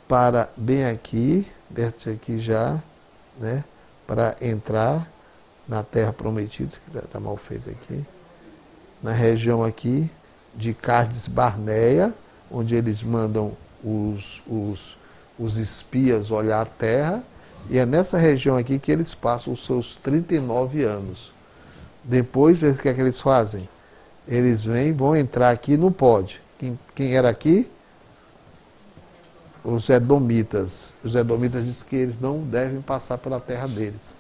para bem aqui, perto aqui já, né, para entrar na terra prometida, que está mal feito aqui, na região aqui de Cádiz Barneia, onde eles mandam os espias olhar a terra, e é nessa região aqui que eles passam os seus 39 anos. Depois, o que é que eles fazem? Eles vão entrar aqui, não pode. Quem era aqui? Os edomitas. Os edomitas dizem que eles não devem passar pela terra deles.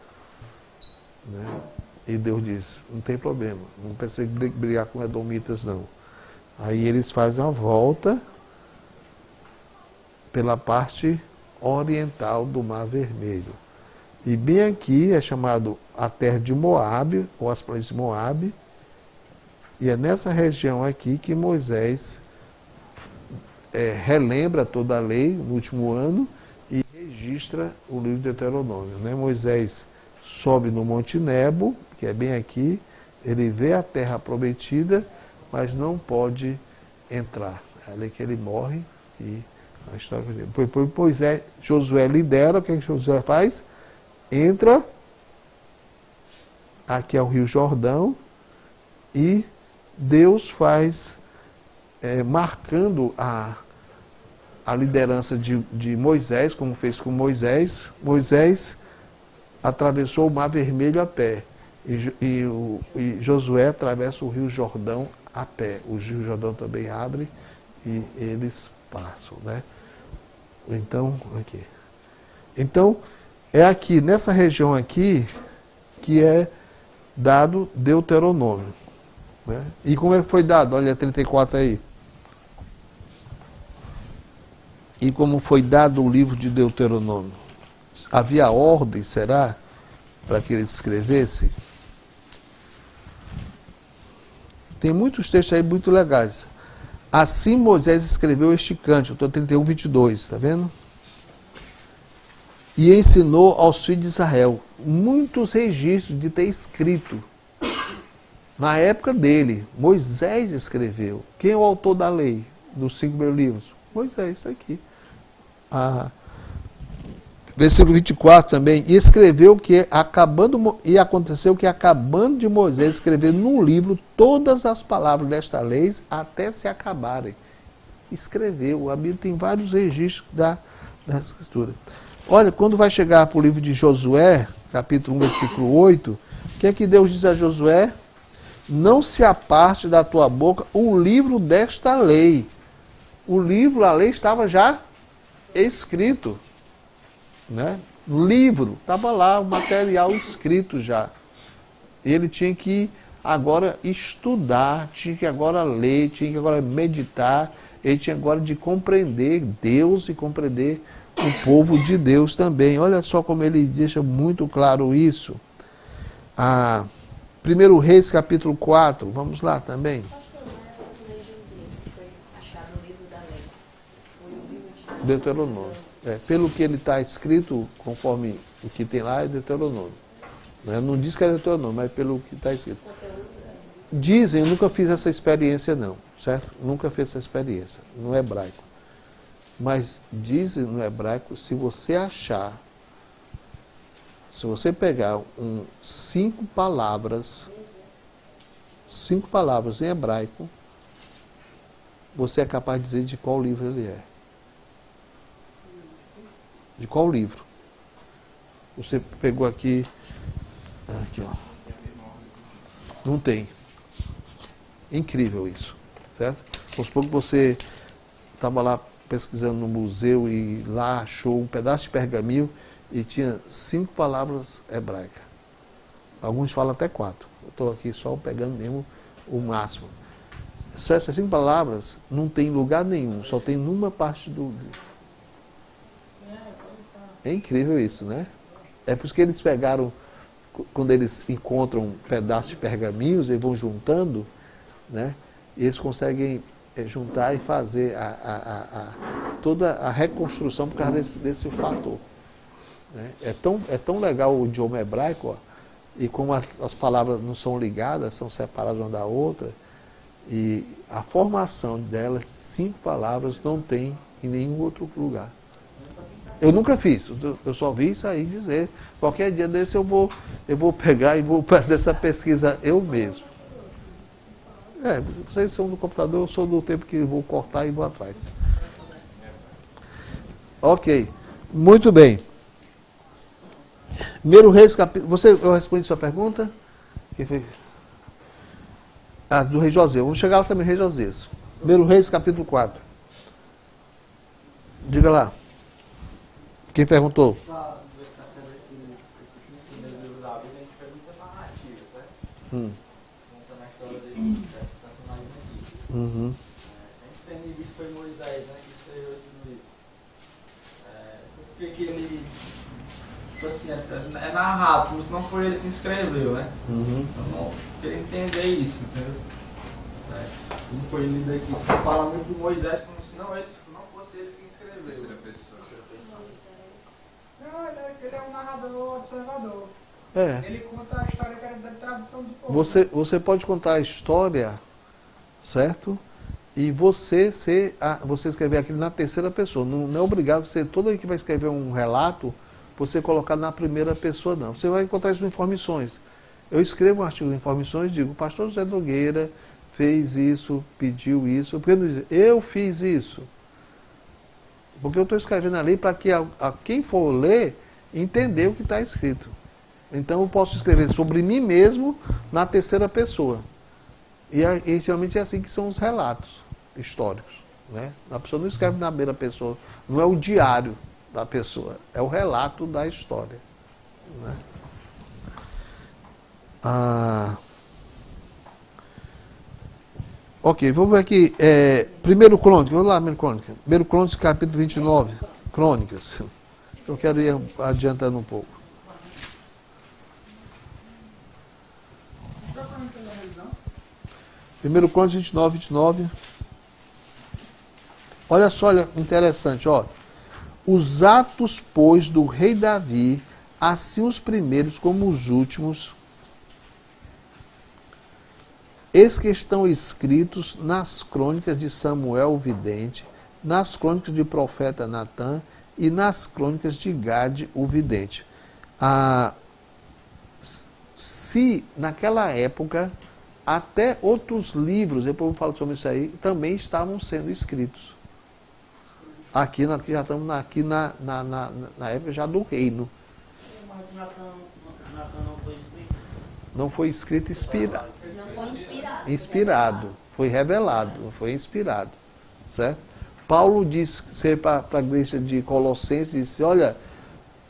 Né? E Deus diz, não tem problema, não precisa brigar com edomitas não. Aí eles fazem uma volta pela parte oriental do Mar Vermelho. E bem aqui é chamado a terra de Moabe, ou as planícies de Moabe, e é nessa região aqui que Moisés relembra toda a lei no último ano e registra o livro de Deuteronômio. Né? Moisés sobe no Monte Nebo, que é bem aqui, ele vê a terra prometida, mas não pode entrar. É ali que ele morre e a história dele. Depois Josué lidera, o que Josué faz? Entra, aqui é o Rio Jordão, e Deus faz, marcando a liderança de Moisés, como fez com Moisés. Moisés atravessou o Mar Vermelho a pé, e Josué atravessa o Rio Jordão a pé. O Rio Jordão também abre e eles passam, né? Então, aqui. Então, é aqui, nessa região aqui, que é dado Deuteronômio. Né? E como é que foi dado? Olha, 34 aí. E como foi dado o livro de Deuteronômio? Havia ordem, será, para que ele escrevesse? Tem muitos textos aí muito legais. Assim Moisés escreveu este cântico, estou 31, 22, está vendo? E ensinou aos filhos de Israel muitos registros de ter escrito. Na época dele, Moisés escreveu. Quem é o autor da lei, dos 5 primeiros livros? Moisés, isso aqui. Versículo 24 também. E escreveu que, aconteceu que, acabando de Moisés escrever num livro todas as palavras desta lei até se acabarem. Escreveu. A Bíblia tem vários registros da Escritura. Olha, quando vai chegar para o livro de Josué, capítulo 1, versículo 8, o que é que Deus diz a Josué? Não se aparte da tua boca o livro desta lei. O livro, a lei estava já escrito. Né? Livro, estava lá o material escrito já. Ele tinha que agora estudar, tinha que agora ler, tinha que agora meditar, ele tinha agora de compreender Deus e compreender o povo de Deus também. Olha só como ele deixa muito claro isso. 1 Reis, capítulo 4, vamos lá também. Deuteronômio. Pelo que ele está escrito, conforme o que tem lá, é Deuteronômio. Não diz que é Deuteronômio, mas pelo que está escrito. Dizem, eu nunca fiz essa experiência não, certo? Nunca fiz essa experiência, no hebraico. Mas dizem no hebraico, se você achar, se você pegar 5 palavras em hebraico, você é capaz de dizer de qual livro ele é. De qual livro? Você pegou aqui, ó. Não tem. Incrível isso, certo? Vamos supor que você estava lá pesquisando no museu e lá achou um pedaço de pergaminho e tinha 5 palavras hebraicas. Alguns falam até 4. Eu estou aqui só pegando mesmo o máximo. Só essas 5 palavras não tem lugar nenhum, só tem numa parte do livro. É incrível isso, né? É por isso que eles pegaram, quando eles encontram pedaços de pergaminhos, eles vão juntando, né? E eles conseguem juntar e fazer toda a reconstrução por causa desse fator. Né? É tão legal o idioma hebraico, ó, e como as palavras não são ligadas, são separadas uma da outra, e a formação delas, 5 palavras, não tem em nenhum outro lugar. Eu nunca fiz, eu só vi isso aí dizer. Qualquer dia desse eu vou pegar e vou fazer essa pesquisa eu mesmo. Vocês são do computador, eu sou do tempo que vou cortar e vou atrás. Ok, muito bem. 1 Reis capítulo... Eu respondi sua pergunta? Quem foi? Do rei Josias. Vamos chegar lá também, rei Josias. 1 Reis capítulo 4. Diga lá. Quem perguntou? Tá sendo esses 5 primeiros livros da Bíblia, a gente vê muita narrativa, certo? Contando a história desses personagens aqui. Uhum. A gente tem livro que foi Moisés, né, que escreveu esse livro. Por que ele, tipo assim, é narrado, como se não foi ele que escreveu, né? Eu não queria entender isso, entendeu? Como foi lido aqui. Fala muito de Moisés como se não fosse ele quem escreveu. Terceira pessoa. Não, ele é um narrador observador. É. Ele conta a história que era da tradução do povo. Você pode contar a história, certo? E você escrever aquilo na terceira pessoa. Não é obrigado você, todo aí que vai escrever um relato, você colocar na primeira pessoa, não. Você vai encontrar isso em Informações. Eu escrevo um artigo em Informações e digo, o pastor José Nogueira fez isso, pediu isso. Porque não diz, eu fiz isso. Porque eu estou escrevendo ali para que quem for ler, entender o que está escrito. Então eu posso escrever sobre mim mesmo na terceira pessoa. E geralmente é assim que são os relatos históricos. Né? A pessoa não escreve na primeira pessoa, não é o diário da pessoa, é o relato da história. Né? Ok, vamos ver aqui. 1 Crônicas, vamos lá, 1 Crônicas. 1 Crônicas, capítulo 29. Crônicas. Eu quero ir adiantando um pouco. Primeiro Crônicas 29. Olha só, olha, interessante, ó. Os atos, pois, do rei Davi, assim os primeiros como os últimos, eis que estão escritos nas crônicas de Samuel o vidente, nas crônicas de profeta Natã e nas crônicas de Gade o vidente. Se naquela época até outros livros, depois eu falo sobre isso aí, também estavam sendo escritos. Aqui nós já estamos na época já do reino. Mas Natan não foi escrito? Não foi escrito inspirado. Não foi inspirado. Inspirado. Foi revelado, não foi inspirado. Certo? Paulo disse para a igreja de Colossenses, disse, olha,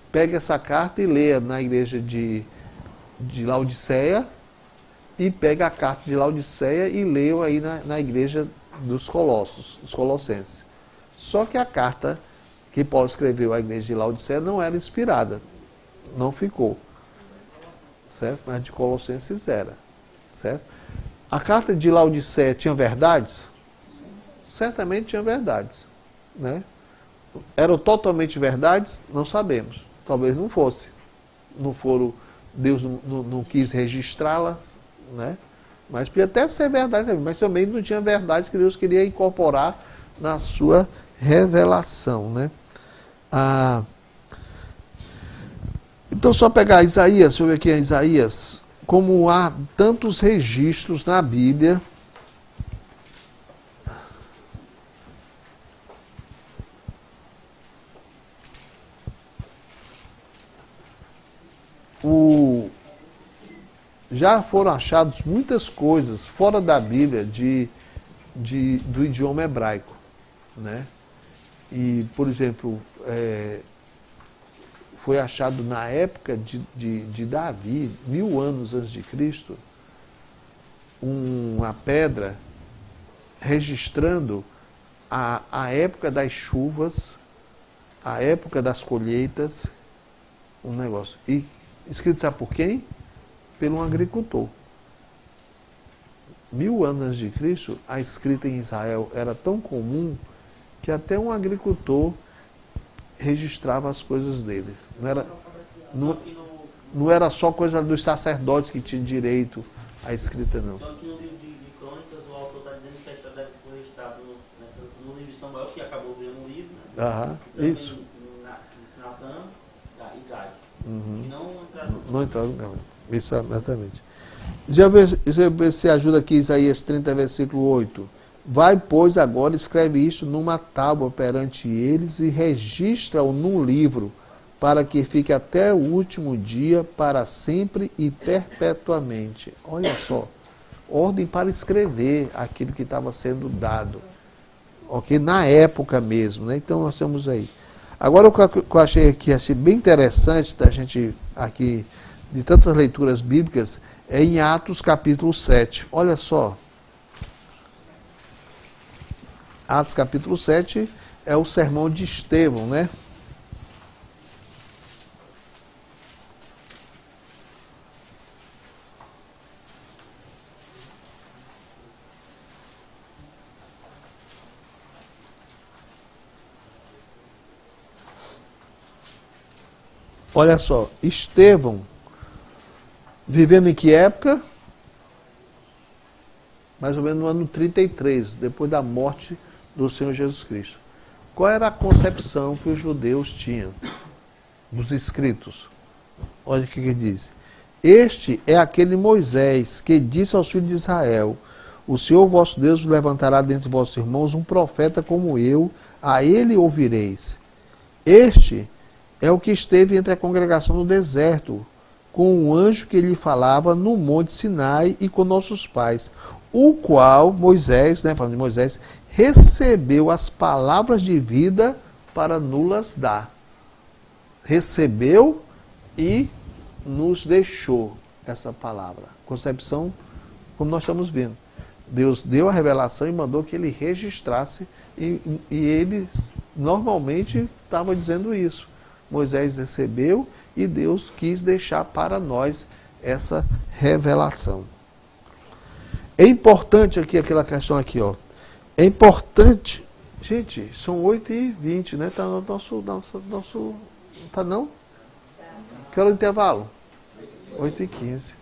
pegue essa carta e leia na igreja de Laodiceia, e pega a carta de Laodiceia e leia aí na igreja dos Colossos, dos Colossenses. Só que a carta que Paulo escreveu à igreja de Laodiceia não era inspirada, não ficou, certo? Mas de Colossenses era, certo? A carta de Laodiceia tinha verdades? Certamente tinha verdades, né? Eram totalmente verdades? Não sabemos, talvez não fosse, Deus não quis registrá-las, né? Mas podia até ser verdade, mas também não tinha verdades que Deus queria incorporar na sua revelação, né? Então só pegar Isaías, deixa eu ver aqui Isaías, como há tantos registros na Bíblia, já foram achadas muitas coisas fora da Bíblia do idioma hebraico, né? E, por exemplo, foi achado na época de Davi, 1000 anos antes de Cristo, uma pedra registrando a época das chuvas, a época das colheitas, um negócio. E escrito sabe por quem? Pelo um agricultor. 1000 anos antes de Cristo, a escrita em Israel era tão comum que até um agricultor registrava as coisas dele. Não era só coisa dos sacerdotes que tinham direito à escrita, não. Então aqui no livro de Crônicas, o autor está dizendo que a história deve ser registrada no livro de Samuel, que acabou virando um livro, né? Aham, isso. Em E não entraram no caminho. Isso, exatamente. Já vê se ajuda aqui Isaías 30, versículo 8. Vai, pois, agora escreve isto numa tábua perante eles e registra-o num livro, para que fique até o último dia, para sempre e perpetuamente. Olha só, ordem para escrever aquilo que estava sendo dado. Ok? Na época mesmo, né? Então nós estamos aí. Agora o que eu achei aqui assim, bem interessante da gente aqui, de tantas leituras bíblicas, é em Atos capítulo 7. Olha só. Atos capítulo 7 é o sermão de Estevão, né? Olha só, Estevão, vivendo em que época? Mais ou menos no ano 33, depois da morte do Senhor Jesus Cristo. Qual era a concepção que os judeus tinham dos escritos? Olha o que ele diz. Este é aquele Moisés que disse aos filhos de Israel: o Senhor vosso Deus levantará dentre vossos irmãos um profeta como eu, a ele ouvireis. Este é o que esteve entre a congregação no deserto, com o anjo que lhe falava no monte Sinai e com nossos pais, o qual Moisés, né, falando de Moisés, recebeu as palavras de vida para nulas dar. Recebeu e nos deixou essa palavra. Concepção, como nós estamos vendo. Deus deu a revelação e mandou que ele registrasse, e ele normalmente estava dizendo isso. Moisés recebeu e Deus quis deixar para nós essa revelação. É importante aqui, aquela questão aqui, ó. É importante, gente, são 8h20, né? Tá no nosso, tá não? Que hora do intervalo? 8h15.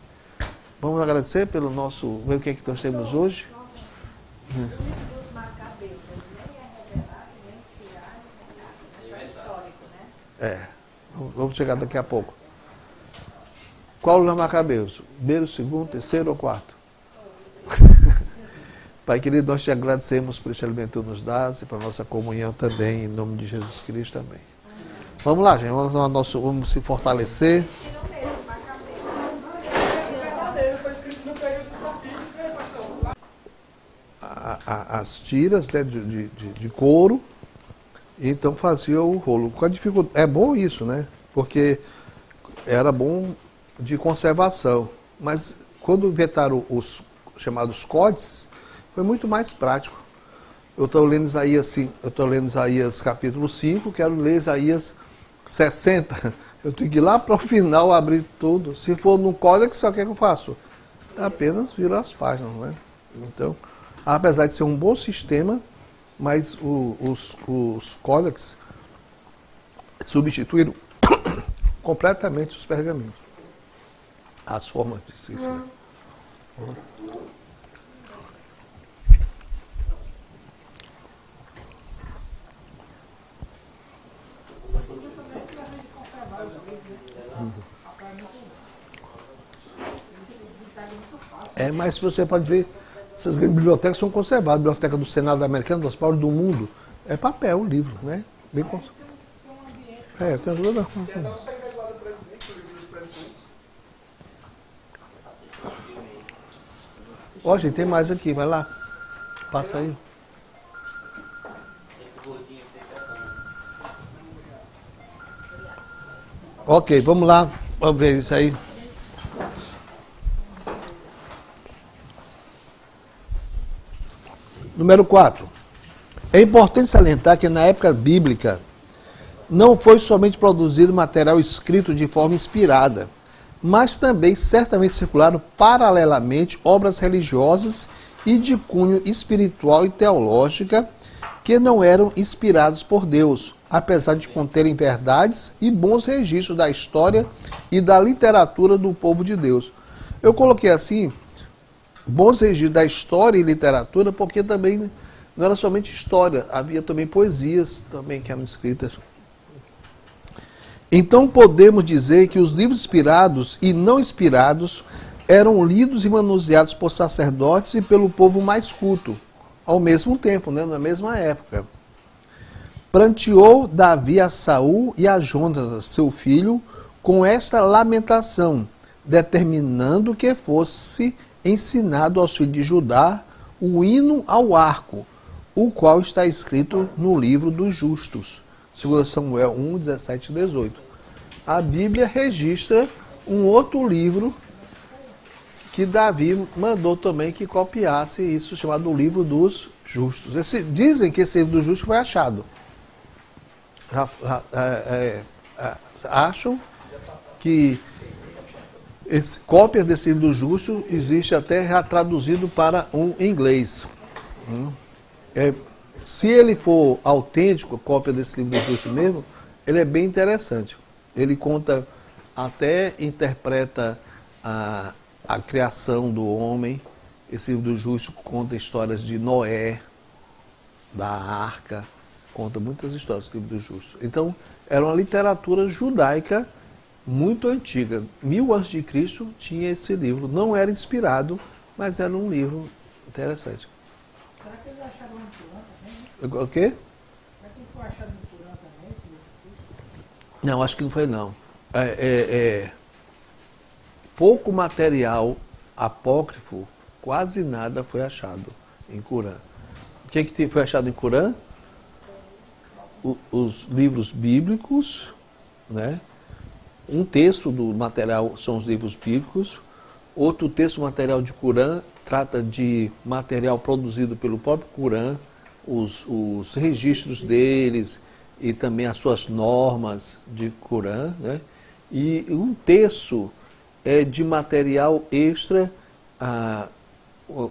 Vamos agradecer pelo nosso, ver o que é que nós temos hoje. Vamos chegar daqui a pouco. Qual o Macabeus? Primeiro, segundo, terceiro ou quarto? Pai querido, nós te agradecemos por este alimento que tu nos dás e para a nossa comunhão também, em nome de Jesus Cristo, amém. Vamos lá, gente, vamos se fortalecer. As tiras, né, de couro, e então fazia o rolo. Com a dificuldade, é bom isso, né? Porque era bom de conservação. Mas quando inventaram os chamados códices, foi muito mais prático. Eu estou lendo Isaías capítulo 5, quero ler Isaías 60. Eu tenho que ir lá para o final abrir tudo. Se for no códex, o que é que eu faço? Apenas viro as páginas, né? Então, apesar de ser um bom sistema, mas os códex substituíram completamente os pergaminhos. As formas de se escrever. Mas você pode ver, essas grandes bibliotecas são conservadas. A biblioteca do Senado americano, das maiores do mundo, é papel, o livro, né? Bem conservado. Tem toda Ó, gente, tem mais aqui, vai lá. Passa aí. Ok, vamos lá. Vamos ver isso aí. Número 4. É importante salientar que na época bíblica não foi somente produzido material escrito de forma inspirada, mas também certamente circularam paralelamente obras religiosas e de cunho espiritual e teológica que não eram inspirados por Deus, apesar de conterem verdades e bons registros da história e da literatura do povo de Deus. Eu coloquei assim, bons registros da história e literatura, porque também não era somente história, havia também poesias também que eram escritas. Então podemos dizer que os livros inspirados e não inspirados eram lidos e manuseados por sacerdotes e pelo povo mais culto, ao mesmo tempo, né, na mesma época. Pranteou Davi a Saul e a Jonatas, seu filho, com esta lamentação, determinando que fosse ensinado aos filhos de Judá o hino ao arco, o qual está escrito no livro dos justos. 2 Samuel 1, 17 e 18. A Bíblia registra um outro livro que Davi mandou também que copiasse isso, chamado Livro dos Justos. Dizem que esse Livro dos Justos foi achado. Acham que cópia desse Livro dos Justos existe até já traduzido para um inglês. Se ele for autêntico, cópia desse Livro dos Justos mesmo, ele é bem interessante. Ele conta, até interpreta a criação do homem. Esse Livro dos Justos conta histórias de Noé, da arca, conta muitas histórias do Livro dos Justos. Então, era uma literatura judaica muito antiga. 1000 a.C. tinha esse livro. Não era inspirado, mas era um livro interessante. Será que eles acharam em Corã também? O quê? Será que foi achado em Corã também, esse livro? Não, acho que não foi não. Pouco material apócrifo, quase nada foi achado em Corã. O que foi achado em Corã? Os livros bíblicos, né? Um terço do material são os livros bíblicos, outro terço material de Corã trata de material produzido pelo próprio Corã, os registros deles e também as suas normas de Corã, né? E um terço é de material extra,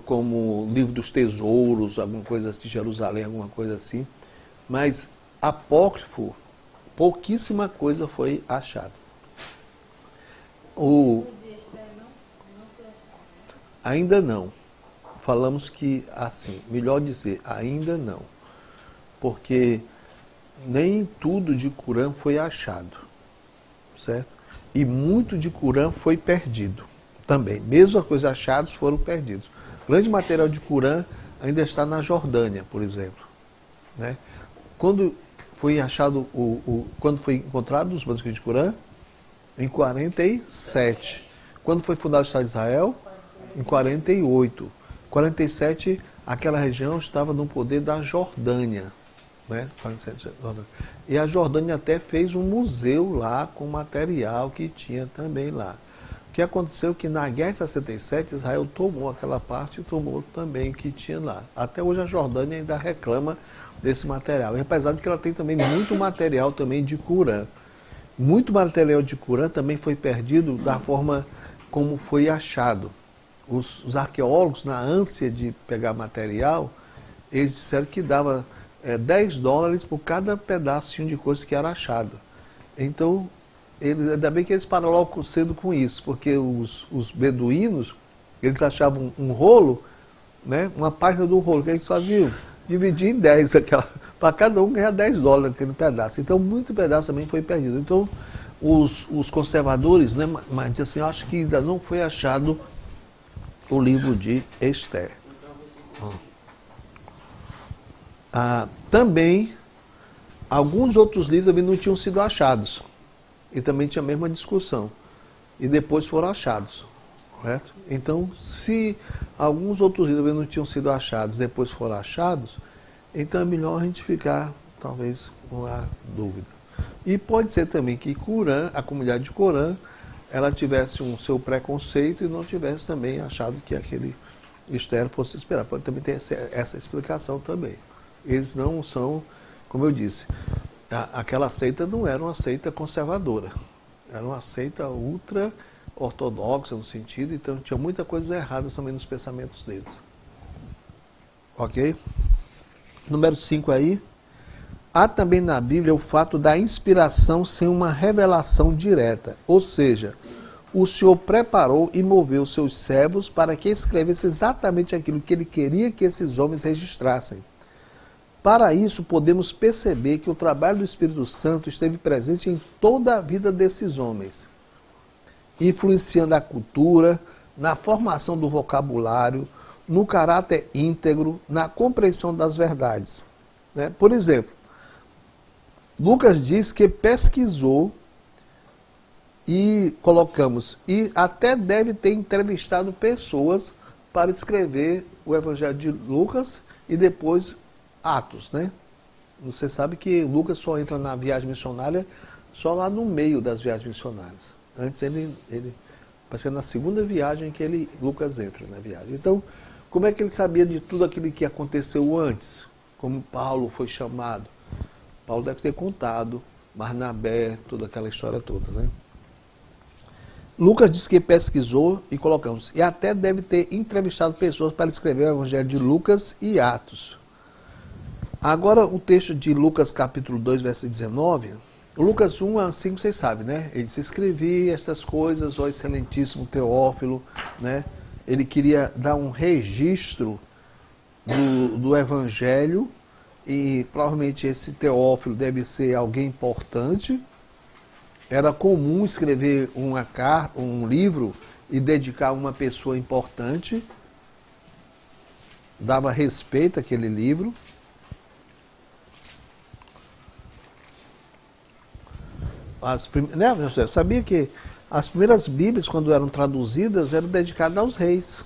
como o livro dos tesouros, alguma coisa de Jerusalém, alguma coisa assim, mas apócrifo, pouquíssima coisa foi achada. Ainda não. Falamos que, assim, melhor dizer, ainda não. Porque nem tudo de Corã foi achado, certo? E muito de Corã foi perdido também. Mesmo as coisas achadas foram perdidos. Grande material de Corã ainda está na Jordânia, por exemplo, né? Quando foi achado, quando foi encontrado os manuscritos de Corã? Em 47. Quando foi fundado o Estado de Israel? Em 48. 47, aquela região estava no poder da Jordânia, né? 47, e a Jordânia até fez um museu lá com material que tinha também lá. O que aconteceu que na Guerra de 67, Israel tomou aquela parte e tomou também o que tinha lá. Até hoje a Jordânia ainda reclama desse material. E apesar de que ela tem também muito material também de Corã. Muito material de Corã também foi perdido da forma como foi achado. Os arqueólogos, na ânsia de pegar material, eles disseram que dava $10 por cada pedacinho de coisa que era achado. Então, ainda bem que eles pararam logo cedo com isso, porque os beduínos, eles achavam um rolo, né, uma página do rolo, o que eles faziam? Dividir em 10, para cada um ganhar $10 naquele pedaço. Então, muito pedaço também foi perdido. Então, os conservadores, né, mas assim, acho que ainda não foi achado o livro de Esther. Também, alguns outros livros também não tinham sido achados. E também tinha a mesma discussão. E depois foram achados. Correto? Então, se alguns outros livros também não tinham sido achados, depois foram achados, então é melhor a gente ficar, talvez, com a dúvida. E pode ser também que Corã, a comunidade de Corã, ela tivesse um seu preconceito e não tivesse também achado que aquele Esther fosse esperar. Pode também ter essa explicação também. Eles não são, como eu disse, aquela seita não era uma seita conservadora. Era uma seita ultra ortodoxa no sentido, então tinha muita coisa errada também nos pensamentos deles. Ok? Número 5 aí. Há também na Bíblia o fato da inspiração sem uma revelação direta. Ou seja, o Senhor preparou e moveu seus servos para que escrevesse exatamente aquilo que ele queria que esses homens registrassem. Para isso, podemos perceber que o trabalho do Espírito Santo esteve presente em toda a vida desses homens, influenciando a cultura, na formação do vocabulário, no caráter íntegro, na compreensão das verdades. Né? Por exemplo, Lucas diz que pesquisou e colocamos, e até deve ter entrevistado pessoas para escrever o Evangelho de Lucas e depois Atos, né? Você sabe que Lucas só entra na viagem missionária só lá no meio das viagens missionárias. Antes ele parece que é na segunda viagem que Lucas entra na viagem. Então, como é que ele sabia de tudo aquilo que aconteceu antes? Como Paulo foi chamado? Paulo deve ter contado, Barnabé, toda aquela história toda, né? Lucas diz que pesquisou e colocamos, e até deve ter entrevistado pessoas para escrever o Evangelho de Lucas e Atos. Agora o texto de Lucas capítulo 2, verso 19, Lucas 1 a 5, vocês sabem, né? Ele se escrevia essas coisas, ó excelentíssimo Teófilo, né? Ele queria dar um registro do Evangelho, e provavelmente esse Teófilo deve ser alguém importante. Era comum escrever um livro e dedicar a uma pessoa importante, dava respeito àquele livro. Né, sabia que as primeiras Bíblias, quando eram traduzidas, eram dedicadas aos reis.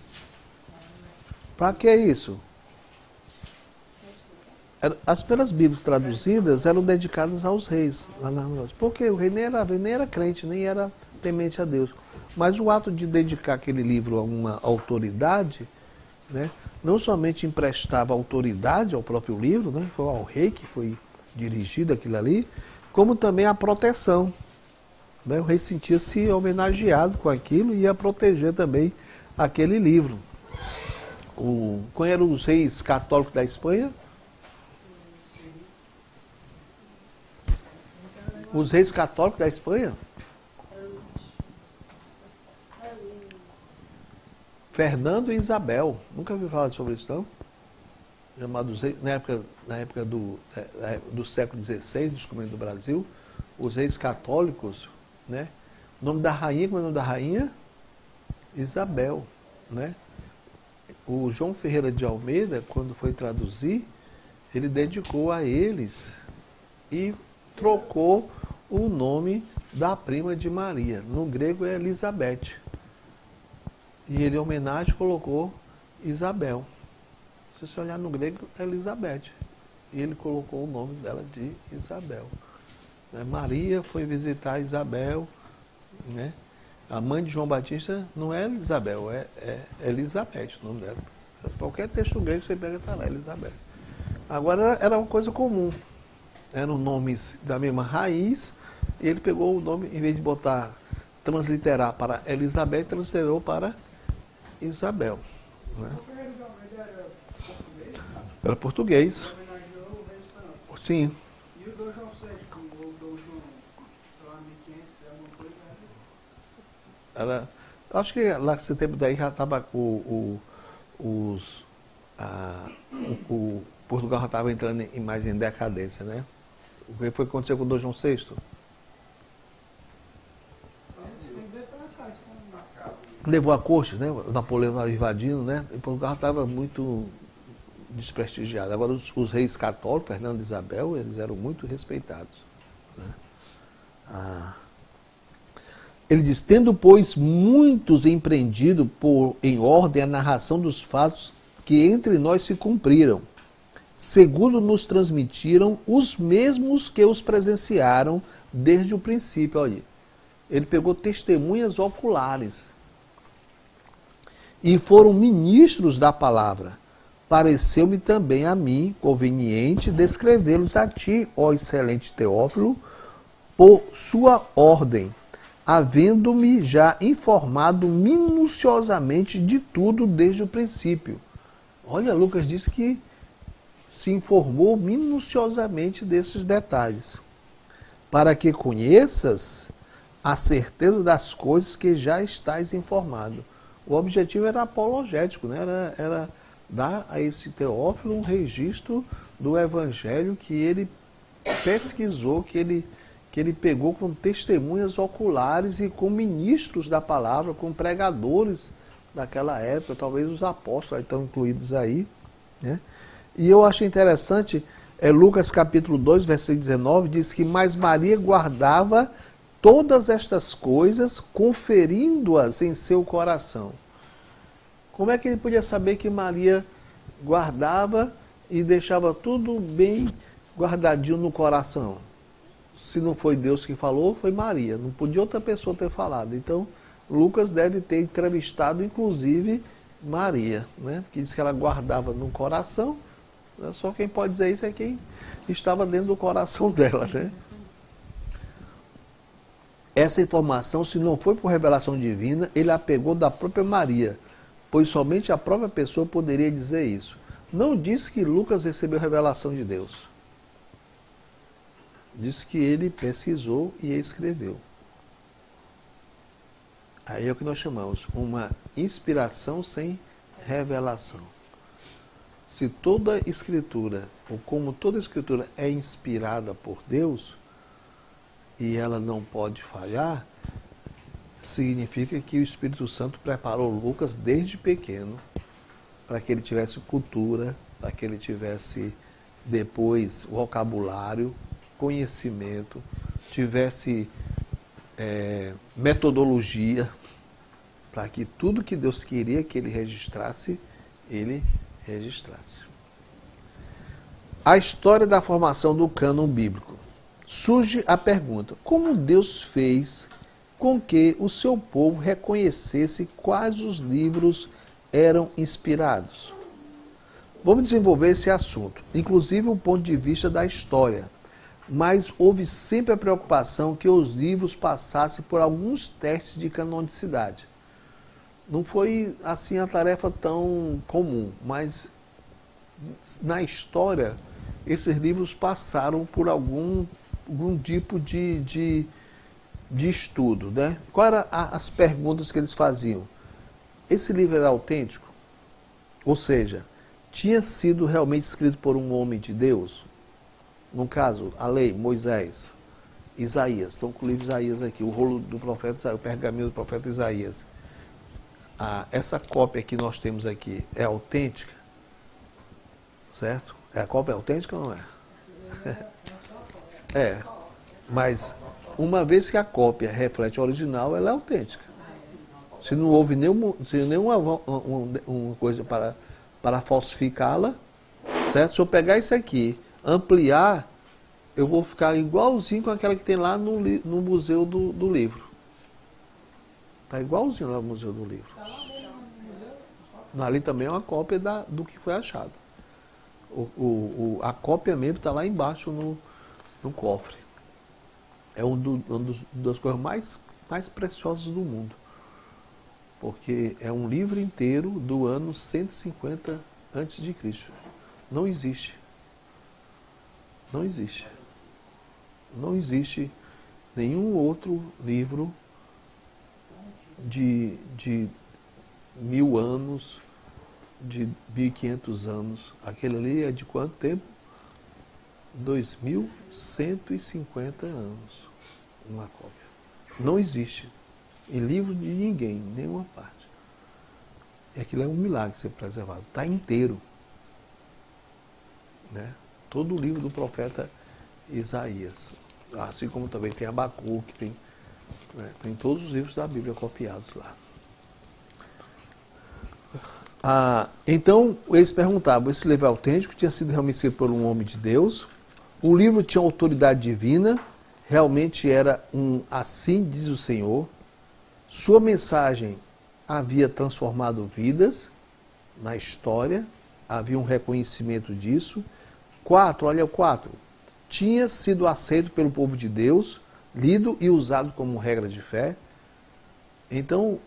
Para que isso? As primeiras Bíblias traduzidas eram dedicadas aos reis. Porque o rei nem era crente, nem era temente a Deus. Mas o ato de dedicar aquele livro a uma autoridade, né, não somente emprestava autoridade ao próprio livro, né, foi ao rei que foi dirigido aquilo ali, como também a proteção. Né? O rei sentia-se homenageado com aquilo e ia proteger também aquele livro. Quem eram os reis católicos da Espanha? Os reis católicos da Espanha? Fernando e Isabel. Nunca ouviu falar sobre isso, não? Chamados reis, na época do século XVI, descobrindo do Brasil, os reis católicos, né? O nome da rainha, como é o nome da rainha? Isabel, né? O João Ferreira de Almeida, quando foi traduzir, ele dedicou a eles e trocou o nome da prima de Maria. No grego é Elizabeth. E ele, em homenagem, colocou Isabel. Se você olhar no grego, é Elizabeth. E ele colocou o nome dela de Isabel. Maria foi visitar Isabel, né? A mãe de João Batista não é Isabel, é Elizabeth o nome dela. Qualquer texto grego você pega, está lá, Elizabeth. Agora era uma coisa comum. Eram nomes da mesma raiz, e ele pegou o nome, em vez de transliterar para Elizabeth, transliterou para Isabel. Né? Era português. Sim. E o Dom João VI, o Dom João, lá em 1500, é uma coisa... Acho que lá nesse tempo daí já estava Portugal já estava entrando mais em decadência, né? O que foi que aconteceu com o Dom João VI? Levou a corte, né? O Napoleão estava invadindo, né? E Portugal estava muito desprestigiado. Agora os reis católicos, Fernando e Isabel, eles eram muito respeitados. Né? Ele diz, tendo, pois, muitos empreendido em ordem a narração dos fatos que entre nós se cumpriram, segundo nos transmitiram os mesmos que os presenciaram desde o princípio. Olha, ele pegou testemunhas oculares e foram ministros da palavra. Pareceu-me também a mim conveniente descrevê-los a ti, ó excelente Teófilo, por sua ordem, havendo-me já informado minuciosamente de tudo desde o princípio. Olha, Lucas disse que se informou minuciosamente desses detalhes, para que conheças a certeza das coisas que já estás informado. O objetivo era apologético, né? Era dar a esse Teófilo um registro do Evangelho que ele pesquisou, que ele pegou com testemunhas oculares e com ministros da palavra, com pregadores daquela época, talvez os apóstolos estão incluídos aí, né? E eu acho interessante, Lucas capítulo 2, versículo 19, diz que mais Maria guardava todas estas coisas, conferindo-as em seu coração. Como é que ele podia saber que Maria guardava e deixava tudo bem guardadinho no coração? Se não foi Deus que falou, foi Maria. Não podia outra pessoa ter falado. Então, Lucas deve ter entrevistado, inclusive, Maria, né? Que diz que ela guardava no coração. Só quem pode dizer isso é quem estava dentro do coração dela, né? Essa informação, se não foi por revelação divina, ele a pegou da própria Maria, pois somente a própria pessoa poderia dizer isso. Não diz que Lucas recebeu revelação de Deus. Diz que ele pesquisou e escreveu. Aí é o que nós chamamos uma inspiração sem revelação. Se toda escritura, ou como toda escritura é inspirada por Deus, e ela não pode falhar, significa que o Espírito Santo preparou Lucas desde pequeno para que ele tivesse cultura, para que ele tivesse depois vocabulário, conhecimento, tivesse metodologia, para que tudo que Deus queria que ele registrasse, ele registrasse. A história da formação do cânon bíblico. Surge a pergunta: como Deus fez com que o seu povo reconhecesse quais os livros eram inspirados? Vamos desenvolver esse assunto, inclusive o ponto de vista da história. Mas houve sempre a preocupação que os livros passassem por alguns testes de canonicidade. Não foi assim a tarefa tão comum, mas na história esses livros passaram por algum tipo de estudo, né? Quais eram as perguntas que eles faziam? Esse livro era autêntico? Ou seja, tinha sido realmente escrito por um homem de Deus? No caso, a lei, Moisés, Isaías. Estão com o livro de Isaías aqui, o rolo do profeta Isaías, o pergaminho do profeta Isaías. Essa cópia que nós temos aqui é autêntica? Certo? A cópia é autêntica ou não é? É, mas uma vez que a cópia reflete a original, ela é autêntica. Se não houve nenhuma uma coisa para falsificá-la, certo? Se eu pegar isso aqui, ampliar, eu vou ficar igualzinho com aquela que tem lá no Museu do Livro. Está igualzinho lá no Museu do Livro. Ali também é uma cópia do que foi achado. A cópia mesmo está lá embaixo no cofre. É uma das coisas mais preciosas do mundo. Porque é um livro inteiro do ano 150 a.C. Não existe. Não existe. Não existe nenhum outro livro de 1000 anos, de 1500 anos. Aquele ali é de quanto tempo? 2150 anos. Uma cópia. Não existe em livro de ninguém, em nenhuma parte. E aquilo é um milagre ser preservado. Está inteiro. Né? Todo o livro do profeta Isaías. Assim como também tem Abacuque, tem todos os livros da Bíblia copiados lá. Então, eles perguntavam, esse livro é autêntico, tinha sido realmente escrito por um homem de Deus, o livro tinha autoridade divina, realmente era assim diz o Senhor, sua mensagem havia transformado vidas na história, havia um reconhecimento disso. 4, olha o 4, tinha sido aceito pelo povo de Deus, lido e usado como regra de fé. Então,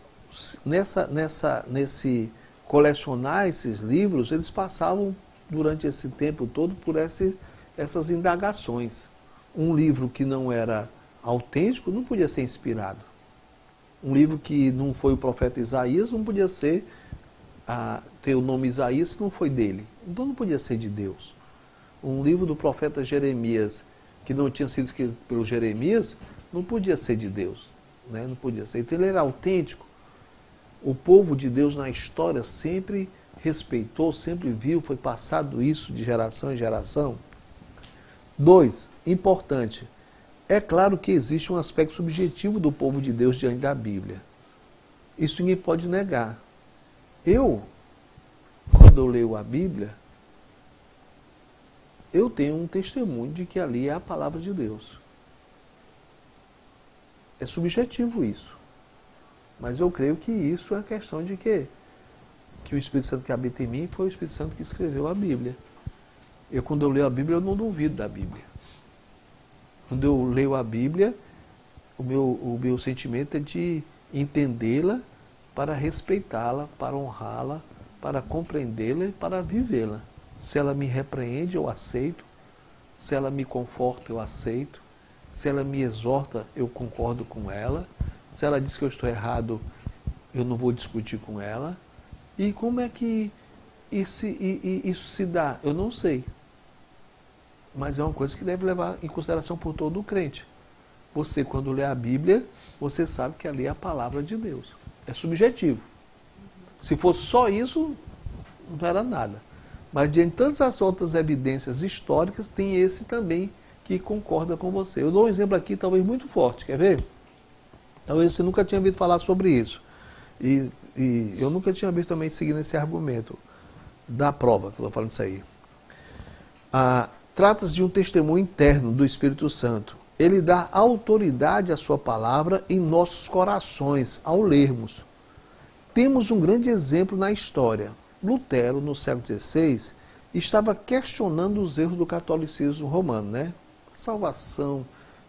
nesse colecionar esses livros, eles passavam durante esse tempo todo por essas indagações. Um livro que não era autêntico não podia ser inspirado. Um livro que não foi o profeta Isaías não podia ter o nome Isaías se não foi dele. Então não podia ser de Deus. um livro do profeta Jeremias, que não tinha sido escrito pelo Jeremias, não podia ser de Deus, né? Não podia ser. Então ele era autêntico. O povo de Deus na história sempre respeitou, sempre viu, foi passado isso de geração em geração. 2, importante, é claro que existe um aspecto subjetivo do povo de Deus diante da Bíblia. Isso ninguém pode negar. Quando eu leio a Bíblia, eu tenho um testemunho de que ali é a palavra de Deus. É subjetivo isso. Mas eu creio que isso é questão de que o Espírito Santo que habita em mim foi o Espírito Santo que escreveu a Bíblia. Quando eu leio a Bíblia, eu não duvido da Bíblia. Quando eu leio a Bíblia, o meu sentimento é de entendê-la para respeitá-la, para honrá-la, para compreendê-la e para vivê-la. Se ela me repreende, eu aceito. Se ela me conforta, eu aceito. Se ela me exorta, eu concordo com ela. Se ela diz que eu estou errado, eu não vou discutir com ela. E como é que isso se dá? Eu não sei. Mas é uma coisa que deve levar em consideração por todo o crente. Você, quando lê a Bíblia, você sabe que ali é a palavra de Deus. É subjetivo. Se fosse só isso, não era nada. Mas diante de tantas as outras evidências históricas, tem esse também que concorda com você. Eu dou um exemplo aqui, talvez muito forte, quer ver? Talvez você nunca tinha ouvido falar sobre isso. E eu nunca tinha visto também seguindo esse argumento da prova, que eu estou falando isso aí. Trata-se de um testemunho interno do Espírito Santo. Ele dá autoridade à sua palavra em nossos corações, ao lermos. Temos um grande exemplo na história. Lutero, no século XVI, estava questionando os erros do catolicismo romano, né? Salvação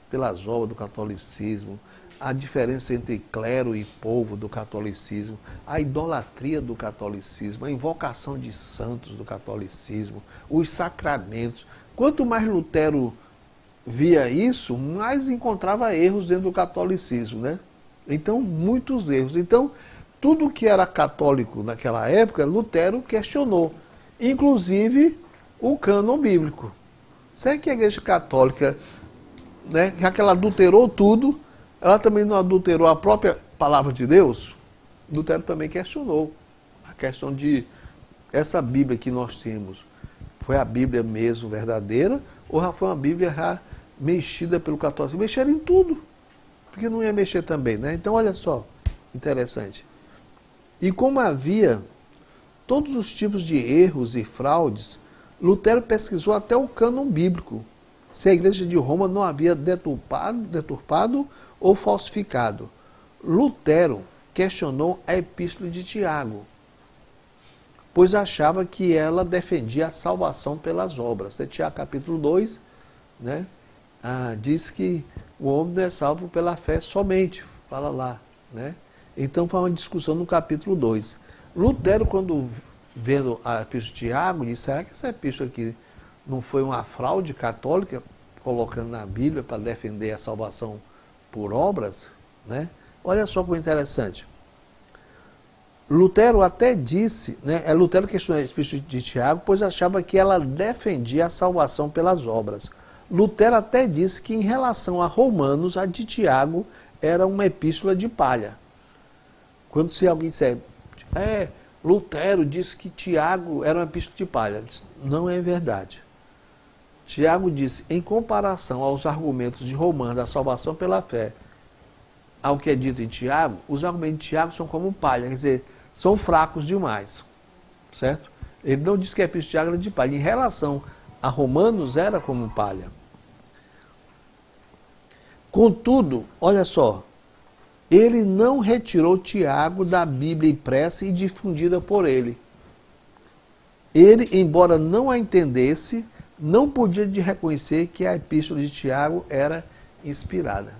pelas obras do catolicismo, a diferença entre clero e povo do catolicismo, a idolatria do catolicismo, a invocação de santos do catolicismo, os sacramentos. Quanto mais Lutero via isso, mais encontrava erros dentro do catolicismo, né? Então, muitos erros. Então, tudo que era católico naquela época, Lutero questionou, inclusive o cânon bíblico. Será que a Igreja Católica, né, já que ela adulterou tudo, ela também não adulterou a própria palavra de Deus? Lutero também questionou a questão de essa Bíblia que nós temos. Foi a Bíblia mesmo verdadeira ou já foi uma Bíblia já mexida pelo catolicismo? Mexeram em tudo, porque não ia mexer também, né? Então, olha só, interessante. E como havia todos os tipos de erros e fraudes, Lutero pesquisou até o cânon bíblico, se a Igreja de Roma não havia deturpado ou falsificado. Lutero questionou a Epístola de Tiago, pois achava que ela defendia a salvação pelas obras. Tiago capítulo 2, né, diz que o homem não é salvo pela fé somente, fala lá, né? Então foi uma discussão no capítulo 2. Lutero, quando vendo a Epístola de Tiago, disse, será que essa Epístola aqui não foi uma fraude católica, colocando na Bíblia para defender a salvação por obras, né? Olha só como é interessante. Lutero até disse, né? Lutero questionou a Epístola de Tiago, pois achava que ela defendia a salvação pelas obras. Lutero até disse que em relação a Romanos, a de Tiago era uma epístola de palha. Quando se alguém disser, Lutero disse que Tiago era uma epístola de palha, não é verdade. Tiago disse, em comparação aos argumentos de Romanos da salvação pela fé, ao que é dito em Tiago, os argumentos de Tiago são como palha, quer dizer, são fracos demais, certo? Ele não disse que a epístola de Tiago era de palha, em relação a Romanos era como palha. Contudo, olha só, ele não retirou Tiago da Bíblia impressa e difundida por ele. Ele, embora não a entendesse, não podia de reconhecer que a Epístola de Tiago era inspirada.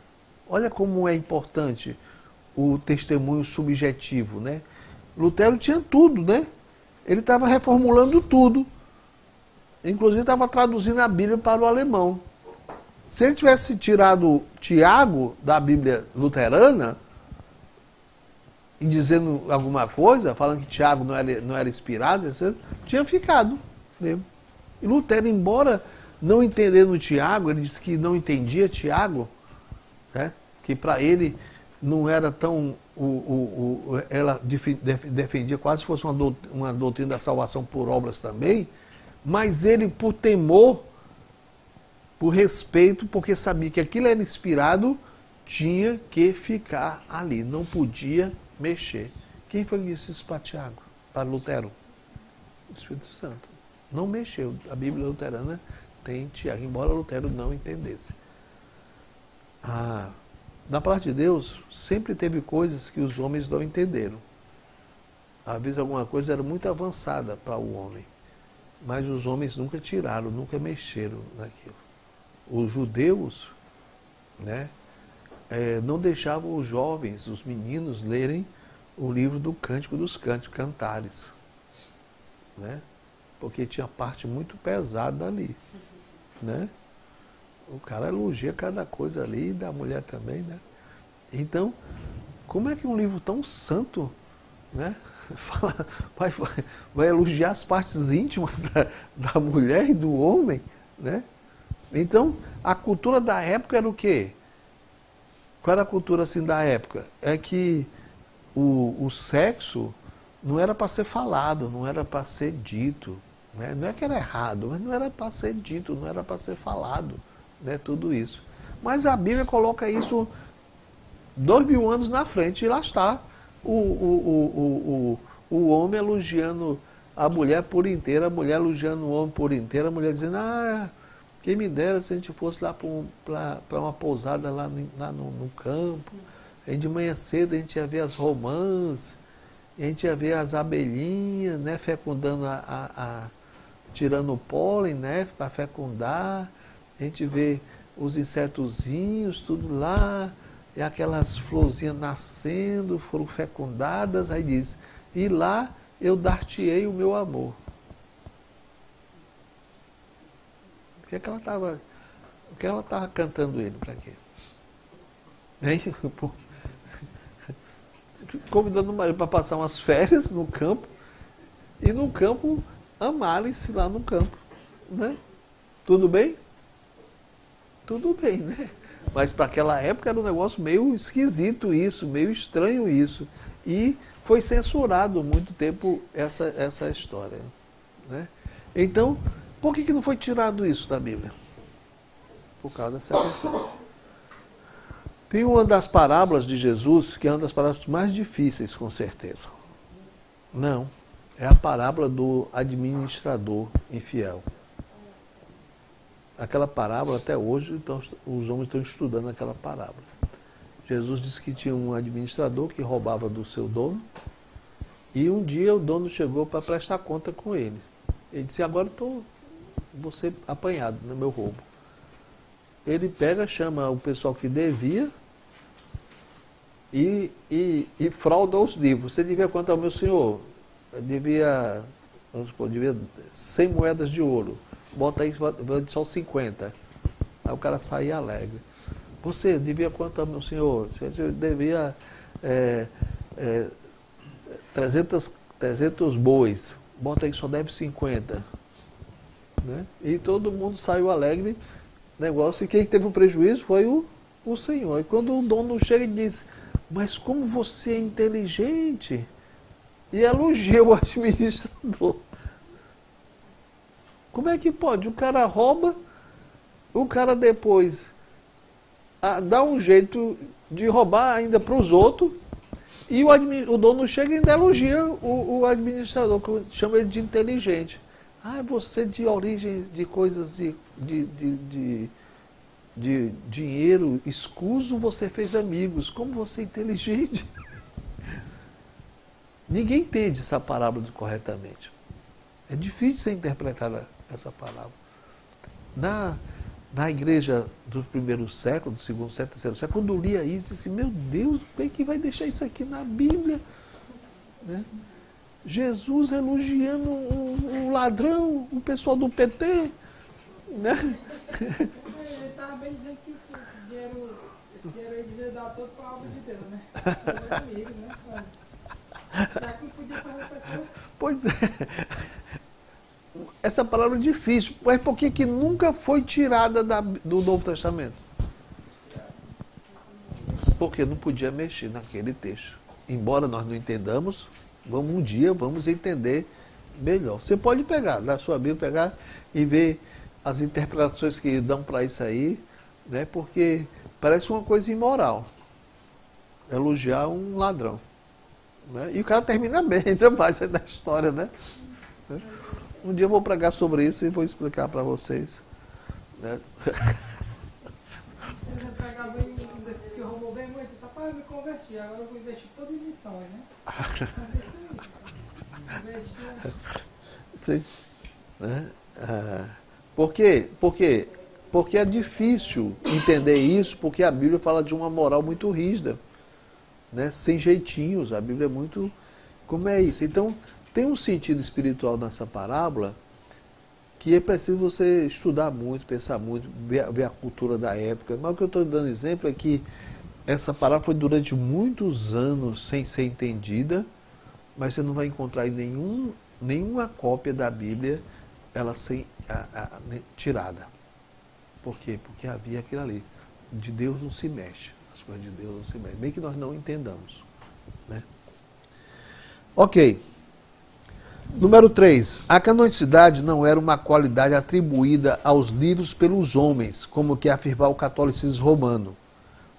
Olha como é importante o testemunho subjetivo, né? Lutero tinha tudo, né? Ele estava reformulando tudo. Inclusive estava traduzindo a Bíblia para o alemão. Se ele tivesse tirado Tiago da Bíblia luterana e dizendo alguma coisa, falando que Tiago não era inspirado, tinha ficado mesmo. E Lutero, embora não entendendo Tiago, ele disse que não entendia Tiago, né? Que para ele não era tão... ela defendia quase fosse uma doutrina da salvação por obras também, mas ele, por temor, por respeito, porque sabia que aquilo era inspirado, tinha que ficar ali, não podia mexer. Quem foi que disse isso para Tiago, para Lutero? O Espírito Santo. Não mexeu. A Bíblia luterana tem Tiago, embora Lutero não entendesse. Da parte de Deus, sempre teve coisas que os homens não entenderam. Às vezes alguma coisa era muito avançada para o homem, mas os homens nunca tiraram, nunca mexeram naquilo. Os judeus, né, não deixavam os jovens, os meninos, lerem o livro do Cântico dos Cânticos, Cantares, né, porque tinha parte muito pesada ali, né? O cara elogia cada coisa ali, da mulher também, né? Então, como é que um livro tão santo, né, vai elogiar as partes íntimas da mulher e do homem, né? Então, a cultura da época era o quê? Qual era a cultura assim da época? É que o sexo não era para ser falado, não era para ser dito, né? Não é que era errado, mas não era para ser dito, não era para ser falado, né? Tudo isso. Mas a Bíblia coloca isso 2000 anos na frente, e lá está o homem elogiando a mulher por inteira, a mulher elogiando o homem por inteira, a mulher dizendo, quem me dera se a gente fosse lá para uma pousada lá no campo, e de manhã cedo a gente ia ver as romãs, a gente ia ver as abelhinhas, né, fecundando, tirando o pólen, né, para fecundar, a gente vê os insetozinhos, tudo lá, e aquelas florzinhas nascendo, foram fecundadas, aí diz, e lá eu dar-te-ei o meu amor. O que é que ela estava cantando ele para quê? Hein? Convidando o marido para passar umas férias no campo, e no campo amarem-se lá no campo, né? Tudo bem? Tudo bem, né? Mas para aquela época era um negócio meio esquisito isso, meio estranho isso. E foi censurado muito tempo essa história, né? Então, por que não foi tirado isso da Bíblia? Por causa dessa questão. Tem uma das parábolas de Jesus, que é uma das parábolas mais difíceis, com certeza. Não, é a parábola do administrador infiel. Aquela parábola, até hoje, então, os homens estão estudando aquela parábola. Jesus disse que tinha um administrador que roubava do seu dono, e um dia o dono chegou para prestar conta com ele. Ele disse, agora vou ser apanhado no meu roubo. Ele pega, chama o pessoal que devia e frauda os livros. Você devia quanto ao meu senhor? Eu devia 100 moedas de ouro. Bota aí, vou só 50. Aí o cara saía alegre. Você devia quanto ao meu senhor? Você devia 300 bois. Bota aí, só deve 50. Né? E todo mundo saiu alegre, negócio, e quem teve um prejuízo foi o senhor. E quando o dono chega e diz, mas como você é inteligente, e elogia o administrador. Como é que pode? O cara rouba, o cara depois dá um jeito de roubar ainda para os outros, e o dono chega e ainda elogia o administrador, que chama ele de inteligente. Você de origem de coisas de dinheiro escuso, você fez amigos. Como você é inteligente. Ninguém entende essa parábola corretamente. É difícil ser interpretada essa parábola. Na igreja do primeiro século, do segundo século, terceiro século, quando eu lia isso, eu disse, meu Deus, como é que vai deixar isso aqui na Bíblia? Né? Jesus elogiando um ladrão, o pessoal do PT, né? Ele estava bem dizendo que esse dinheiro aí devia dar todo para a obra de Deus, né? Foi amigo, né? Já que não podia fazer outra coisa. Pois é. essa palavra é difícil. Mas por que nunca foi tirada do Novo Testamento? Porque não podia mexer naquele texto. Embora nós não entendamos, um dia vamos entender melhor. Você pode pegar, na sua Bíblia, pegar e ver as interpretações que dão para isso aí, né? Porque parece uma coisa imoral. Elogiar um ladrão. Né? E o cara termina bem, ainda mais da história, né? Um dia eu vou pregar sobre isso e vou explicar para vocês. Né? Por exemplo, pegava um desses que roubou bem muito, só para me convertir, agora eu vou investir todo em missões, né? Mas isso aí. Investir. Sim. Né? Por quê? Porque é difícil entender isso, porque a Bíblia fala de uma moral muito rígida. Né? Sem jeitinhos, a Bíblia é muito... Como é isso? Então, tem um sentido espiritual nessa parábola que é preciso você estudar muito, pensar muito, ver a cultura da época. Mas o que eu estou dando exemplo é que essa parábola foi durante muitos anos sem ser entendida, mas você não vai encontrar em nenhuma cópia da Bíblia ela tirada. Por quê? Porque havia aquilo ali. De Deus não se mexe. As coisas de Deus não se mexem. Bem que nós não entendamos. Né? Ok. Número 3. A canonicidade não era uma qualidade atribuída aos livros pelos homens, como que afirmava o catolicismo romano.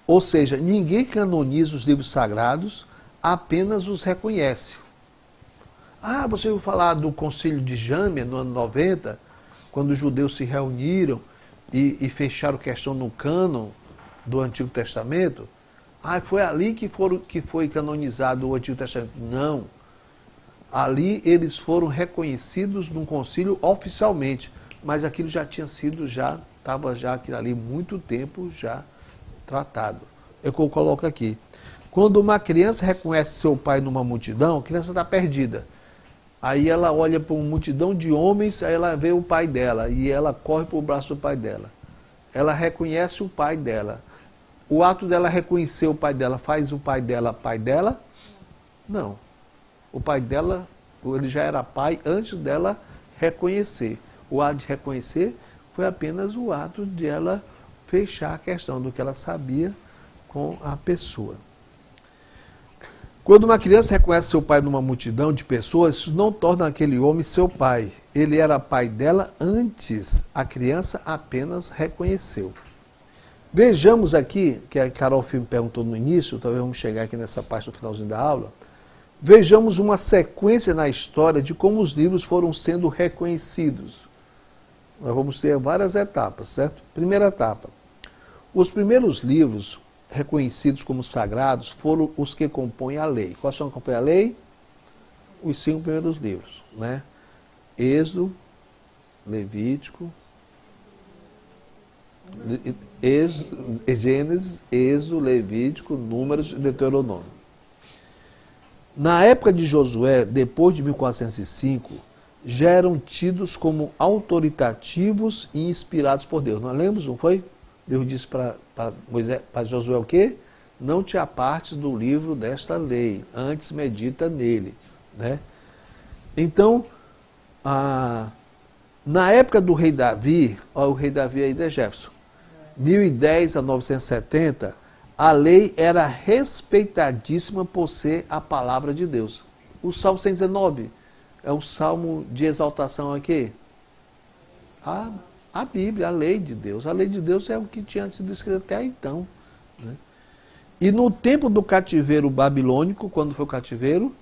Ou seja, ninguém canoniza os livros sagrados, apenas os reconhece. Ah, você ouviu falar do Concílio de Jâmia, no ano 90, quando os judeus se reuniram e fecharam questão no cânon do Antigo Testamento? Ah, foi ali que foi canonizado o Antigo Testamento. Não. Ali eles foram reconhecidos num concílio oficialmente, mas aquilo já tinha sido, estava aquilo ali muito tempo já tratado. Eu coloco aqui. Quando uma criança reconhece seu pai numa multidão, a criança está perdida. Aí ela olha para uma multidão de homens, aí ela vê o pai dela, e ela corre para o braço do pai dela. Ela reconhece o pai dela. O ato dela reconhecer o pai dela faz o pai dela pai dela? Não. O pai dela, ele já era pai antes dela reconhecer. O ato de reconhecer foi apenas o ato de ela fechar a questão do que ela sabia com a pessoa. Quando uma criança reconhece seu pai numa multidão de pessoas, isso não torna aquele homem seu pai. Ele era pai dela antes, a criança apenas reconheceu. Vejamos aqui, que a Carol Filme perguntou no início, talvez vamos chegar aqui nessa parte do finalzinho da aula. Vejamos uma sequência na história de como os livros foram sendo reconhecidos. Nós vamos ter várias etapas, certo? Primeira etapa. Os primeiros livros reconhecidos como sagrados foram os que compõem a lei. Quais são que compõem a lei? Os 5 primeiros livros, né? Êxodo, Levítico, Gênesis, Êxodo, Levítico, Números e Deuteronômio. Na época de Josué, depois de 1405, já eram tidos como autoritativos e inspirados por Deus. Nós lemos, não foi? Deus disse para Josué o quê? Não te apartes do livro desta lei, antes medita nele. Né? Então, na época do rei Davi, olha o rei Davi aí de Jefferson, 1010 a 970, a lei era respeitadíssima por ser a palavra de Deus. O Salmo 119 é um salmo de exaltação aqui. A Bíblia, a lei de Deus. A lei de Deus é o que tinha sido escrito até então. Né? E no tempo do cativeiro babilônico, quando foi o cativeiro,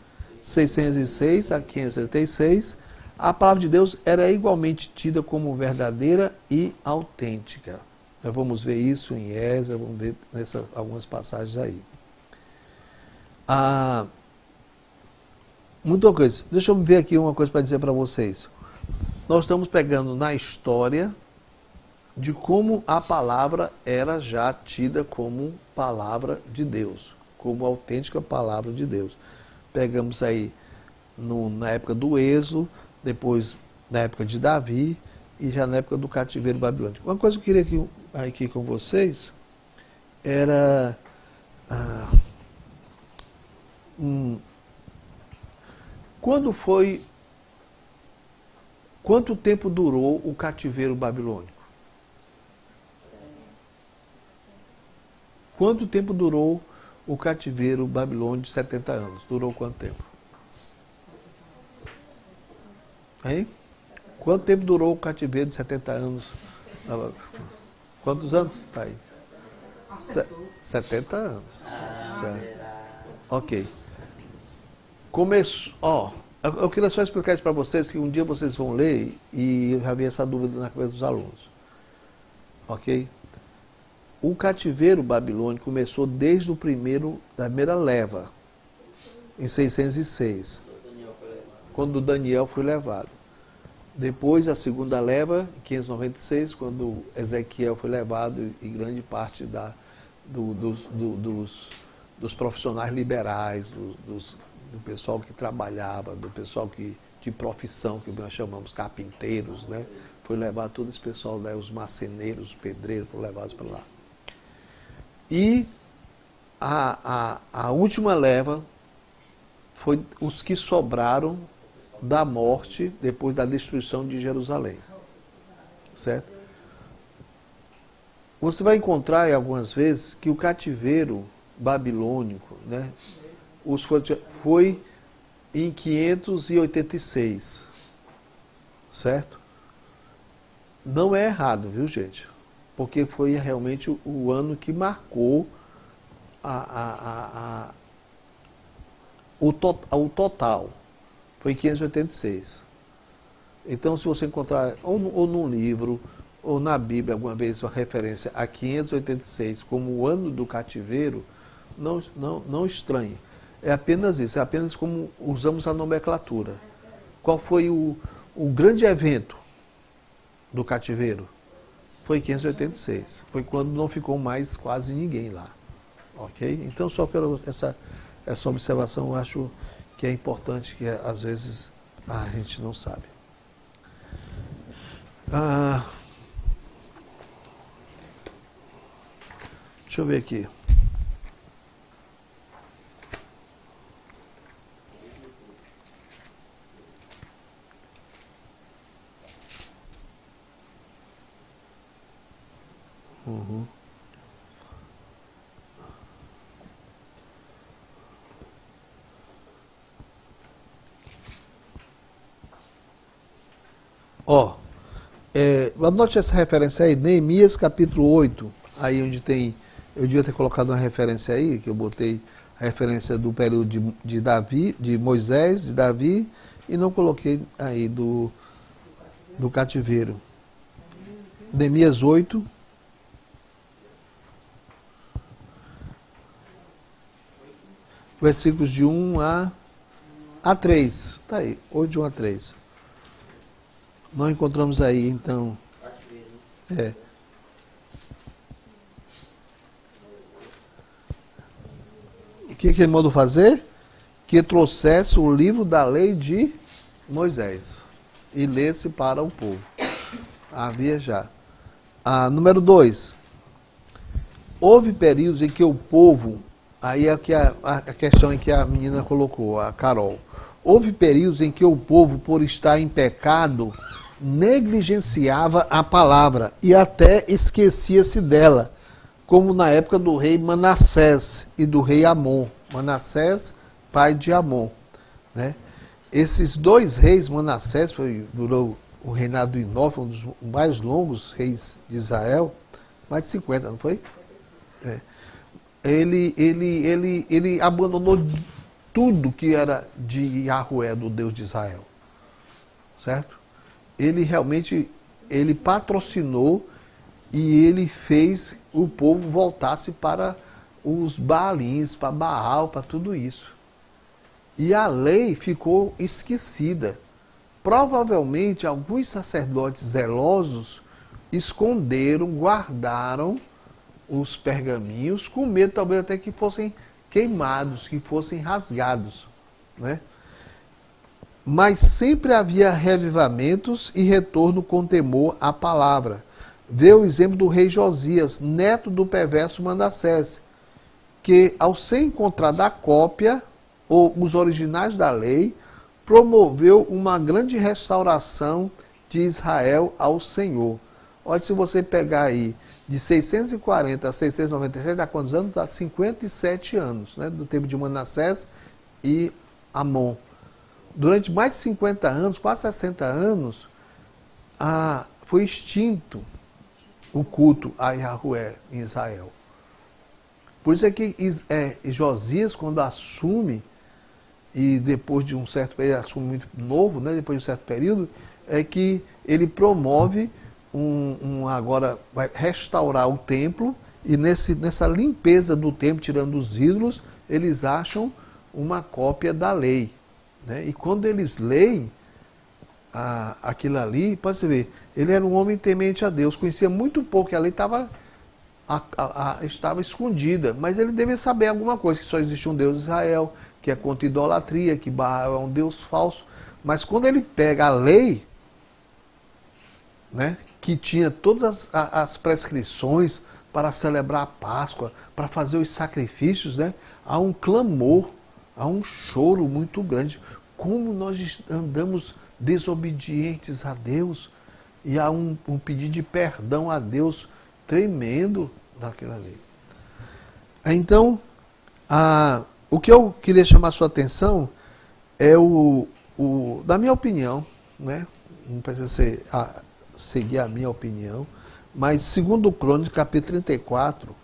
606 a 536, a palavra de Deus era igualmente tida como verdadeira e autêntica. Nós vamos ver isso em Esdras, vamos ver algumas passagens aí. Muita coisa. Deixa eu ver aqui uma coisa para dizer para vocês. Nós estamos pegando na história de como a palavra era já tida como palavra de Deus, como autêntica palavra de Deus. Pegamos aí na época do Êxodo, depois na época de Davi e já na época do cativeiro babilônico. Uma coisa que eu queria aqui com vocês era quando foi Quanto tempo durou o cativeiro babilônico? Quanto tempo durou o cativeiro babilônico de 70 anos? Durou quanto tempo? Hein? Quanto tempo durou o cativeiro de 70 anos? Quantos anos, Thaís? 70 anos. Certo. Ok. Começou. Eu queria só explicar isso para vocês, que um dia vocês vão ler e eu já vi essa dúvida na cabeça dos alunos. Ok? O cativeiro babilônico começou desde da primeira leva, em 606, quando Daniel foi levado. Depois, a segunda leva, em 596, quando Ezequiel foi levado e grande parte dos profissionais liberais, do pessoal que trabalhava, do pessoal de profissão, que nós chamamos carpinteiros, né? Foi levado todo esse pessoal, né? Os marceneiros, os pedreiros, foram levados para lá. E a última leva foi os que sobraram da morte depois da destruição de Jerusalém. Certo? Você vai encontrar algumas vezes que o cativeiro babilônico, né, foi em 586. Certo? Não é errado, viu, gente? Porque foi realmente o ano que marcou o total. Foi em 586. Então, se você encontrar ou num livro, ou na Bíblia, alguma vez, uma referência a 586 como o ano do cativeiro, não estranhe. É apenas isso, é apenas como usamos a nomenclatura. Qual foi o grande evento do cativeiro? Foi em 586. Foi quando não ficou mais quase ninguém lá. Ok? Então, só quero essa observação, eu acho que é importante, que às vezes a gente não sabe. Deixa eu ver aqui. Anote essa referência aí, Neemias capítulo 8, aí onde tem, eu devia ter colocado uma referência aí, que eu botei a referência do período de Davi, de Moisés, de Davi, e não coloquei aí do cativeiro. Neemias 8. Versículos de 1 a 3. Tá aí, 8 de 1 a 3. Nós encontramos aí, então. O que ele mandou fazer? Que trouxesse o livro da lei de Moisés e lesse para o povo. Havia já. Número 2. Houve períodos em que o povo, aí é a questão em que a menina colocou, a Carol. Houve períodos em que o povo, por estar em pecado, negligenciava a palavra e até esquecia-se dela, como na época do rei Manassés e do rei Amon. Manassés, pai de Amon, né? Esses dois reis, Manassés durou o reinado de 9, um dos mais longos reis de Israel, mais de 50, não foi? Ele abandonou tudo que era de Yahvé, do Deus de Israel, certo? Ele realmente, patrocinou e ele fez o povo voltasse para os Baalins, para Baal, para tudo isso. E a lei ficou esquecida. Provavelmente alguns sacerdotes zelosos esconderam, guardaram os pergaminhos, com medo talvez até que fossem queimados, que fossem rasgados, né? Mas sempre havia revivamentos e retorno com temor à palavra. Vê o exemplo do rei Josias, neto do perverso Manassés, que ao ser encontrada a cópia, ou os originais da lei, promoveu uma grande restauração de Israel ao Senhor. Olha, se você pegar aí de 640 a 697, dá quantos anos? Dá 57 anos, né? Do tempo de Manassés e Amon. Durante mais de 50 anos, quase 60 anos, foi extinto o culto a Yahweh em Israel. Por isso é que Josias, quando assume, e depois de um certo período, assume muito novo, né? Depois de um certo período, é que ele promove agora vai restaurar o templo, e nessa limpeza do templo, tirando os ídolos, eles acham uma cópia da lei, né? E quando eles leem aquilo ali, pode ver, ele era um homem temente a Deus, conhecia muito pouco, a lei estava escondida, mas ele devia saber alguma coisa, que só existe um Deus de Israel, que é contra idolatria, que Baal é um Deus falso. Mas quando ele pega a lei, né, que tinha todas as prescrições para celebrar a Páscoa, para fazer os sacrifícios, né, há um clamor, há um choro muito grande. Como nós andamos desobedientes a Deus, e há um pedido de perdão a Deus tremendo naquela lei. Então, o que eu queria chamar a sua atenção é da minha opinião, né? Não precisa seguir a minha opinião, mas segundo Crônicas, capítulo 34,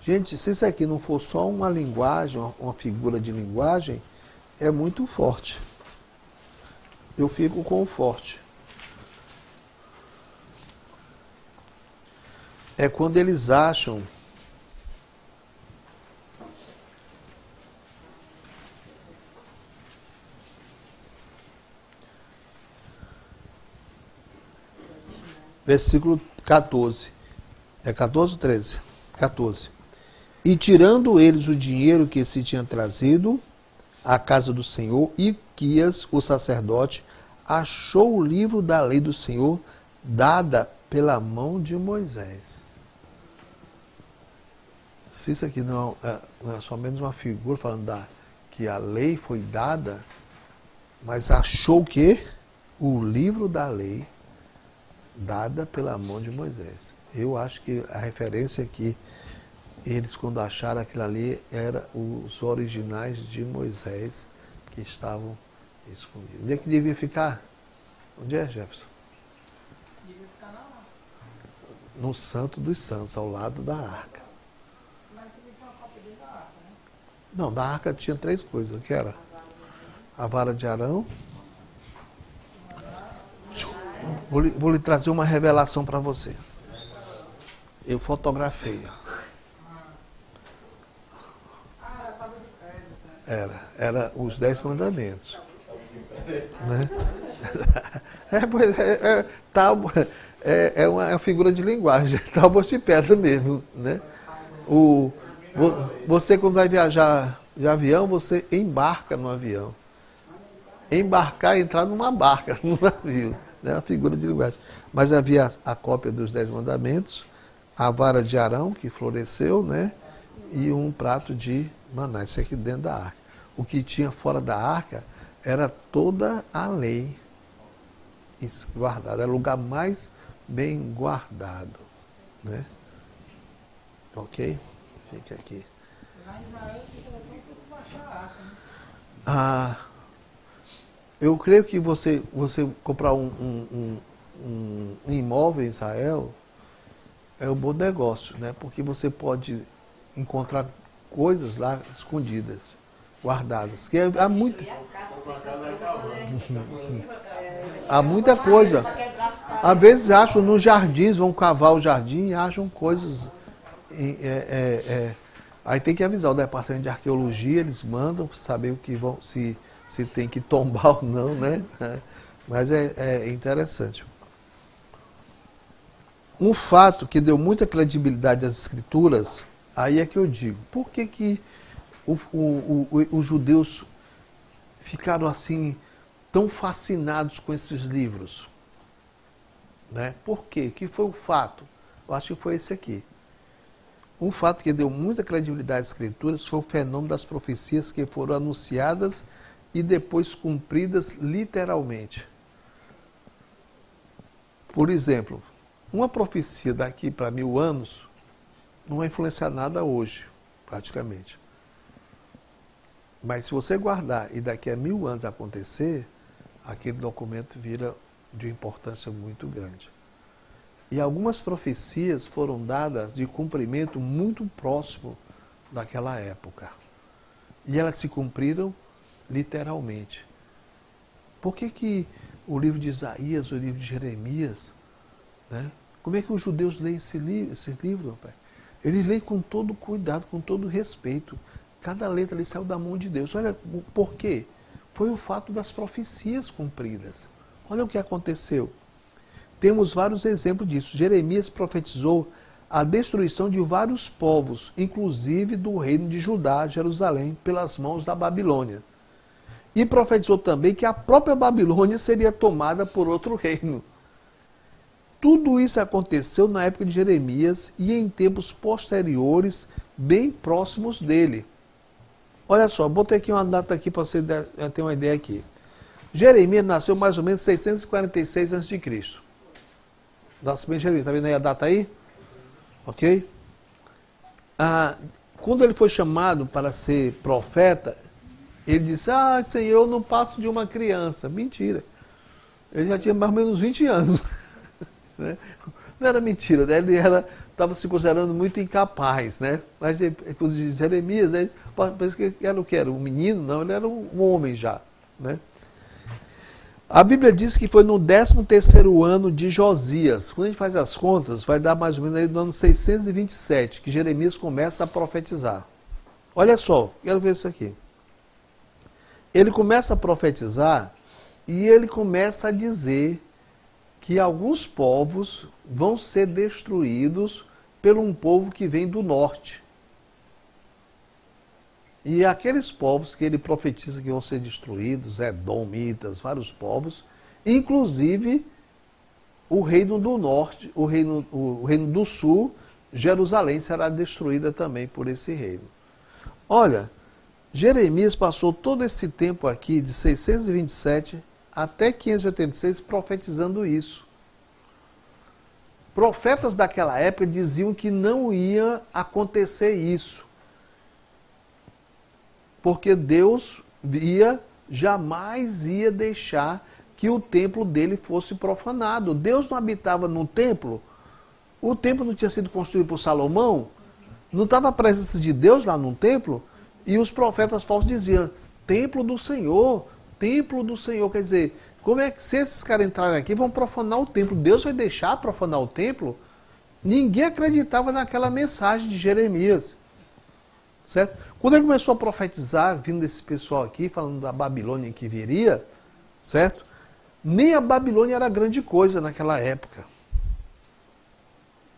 gente, se isso aqui não for só uma linguagem, uma figura de linguagem, é muito forte. Eu fico com o forte. É quando eles acham versículo 14. É 14 ou 13? 14. E tirando eles o dinheiro que se tinha trazido à casa do Senhor, Ilquias, o sacerdote, achou o livro da lei do Senhor, dada pela mão de Moisés. Se isso aqui não é somente uma figura falando que a lei foi dada, mas achou o quê? O livro da lei, dada pela mão de Moisés. Eu acho que a referência aqui, eles quando acharam aquilo ali, eram os originais de Moisés que estavam escondidos. Onde é que devia ficar? Onde é, Jefferson? Devia ficar na arca. No Santo dos Santos, ao lado da arca. Mas também tinha uma cópia dentro da arca, né? Não, da arca tinha 3 coisas. O que era? A vara de Arão. Vou lhe trazer uma revelação para você. Eu fotografei. Era os 10 mandamentos. Né? É uma figura de linguagem. Tábuas de pedra mesmo. Né? Você, quando vai viajar de avião, você embarca no avião. Embarcar é entrar numa barca, num navio. É uma figura de linguagem. Mas havia a cópia dos 10 mandamentos, a vara de Arão, que floresceu, né? E um prato de maná. Isso aqui dentro da arca. O que tinha fora da arca era toda a lei guardada. Era o lugar mais bem guardado. Né? Ok? Fica aqui. Lá em Israel, fica tão pouco baixar a arca, né? Eu creio que você comprar um imóvel em Israel é um bom negócio, né? Porque você pode encontrar coisas lá escondidas, guardadas. Que há muita coisa. Às vezes acham nos jardins, vão cavar o jardim e acham coisas. Aí tem que avisar o departamento de arqueologia, eles mandam saber o que vão, se tem que tombar ou não, né? Mas é interessante. Um fato que deu muita credibilidade às escrituras, aí é que eu digo, por que os judeus ficaram assim, tão fascinados com esses livros? Né? Por quê? O que foi o fato? Eu acho que foi esse aqui. Um fato que deu muita credibilidade às escrituras foi o fenômeno das profecias que foram anunciadas e depois cumpridas literalmente. Por exemplo, uma profecia daqui para 1000 anos não vai influenciar nada hoje, praticamente. Mas se você guardar e daqui a 1000 anos acontecer, aquele documento vira de importância muito grande. E algumas profecias foram dadas de cumprimento muito próximo daquela época. E elas se cumpriram literalmente. Por que o livro de Isaías, o livro de Jeremias, né? Como é que os judeus leem esse livro, meu pai? Eles leem com todo cuidado, com todo respeito. Cada letra ali saiu da mão de Deus. Olha por quê? Foi o fato das profecias cumpridas. Olha o que aconteceu. Temos vários exemplos disso. Jeremias profetizou a destruição de vários povos, inclusive do reino de Judá, Jerusalém, pelas mãos da Babilônia. E profetizou também que a própria Babilônia seria tomada por outro reino. Tudo isso aconteceu na época de Jeremias e em tempos posteriores, bem próximos dele. Olha só, botei aqui uma data aqui para você ter uma ideia aqui. Jeremias nasceu mais ou menos 646 a.C. Nascimento de Jeremias, está vendo aí a data aí? Ok? Quando ele foi chamado para ser profeta, ele disse, Senhor, eu não passo de uma criança. Mentira. Ele já tinha mais ou menos 20 anos. Né? Não era mentira, né? Ele estava se considerando muito incapaz, né? Mas quando diz Jeremias, né? Parece que era o que era? Um menino? Não, ele era um homem já, né? A Bíblia diz que foi no 13º ano de Josias. Quando a gente faz as contas, vai dar mais ou menos aí no ano 627, que Jeremias começa a profetizar. Olha só, quero ver isso aqui. Ele começa a profetizar e ele começa a dizer que alguns povos vão ser destruídos por um povo que vem do norte. E aqueles povos que ele profetiza que vão ser destruídos, edomitas, vários povos, inclusive o reino do norte, o reino do sul, Jerusalém será destruída também por esse reino. Olha, Jeremias passou todo esse tempo aqui, de 627 até 586, profetizando isso. Profetas daquela época diziam que não ia acontecer isso, porque Deus jamais ia deixar que o templo dele fosse profanado. Deus não habitava no templo, o templo não tinha sido construído por Salomão, não estava a presença de Deus lá no templo, e os profetas falsos diziam, templo do Senhor, quer dizer, como é que se esses caras entrarem aqui, vão profanar o templo, Deus vai deixar profanar o templo? Ninguém acreditava naquela mensagem de Jeremias, certo? Quando ele começou a profetizar, vindo desse pessoal aqui, falando da Babilônia que viria, certo? Nem a Babilônia era grande coisa naquela época,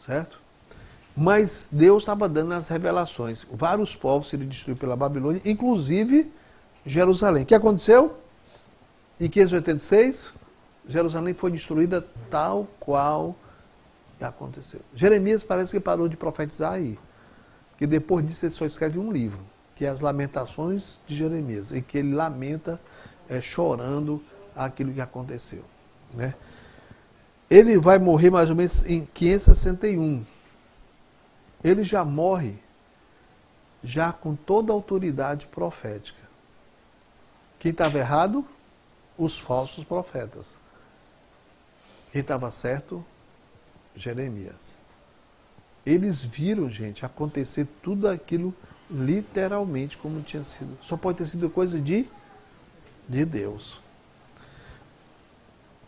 certo? Mas Deus estava dando as revelações. Vários povos seriam destruídos pela Babilônia, inclusive Jerusalém. O que aconteceu? Em 586, Jerusalém foi destruída tal qual aconteceu. Jeremias parece que parou de profetizar aí. Que depois disso ele só escreve um livro, que é as Lamentações de Jeremias, em que ele lamenta chorando aquilo que aconteceu, né? Ele vai morrer mais ou menos em 561. Ele já morre já com toda a autoridade profética. Quem estava errado? Os falsos profetas. Quem estava certo? Jeremias. Eles viram, gente, acontecer tudo aquilo literalmente como tinha sido. Só pode ter sido coisa de Deus.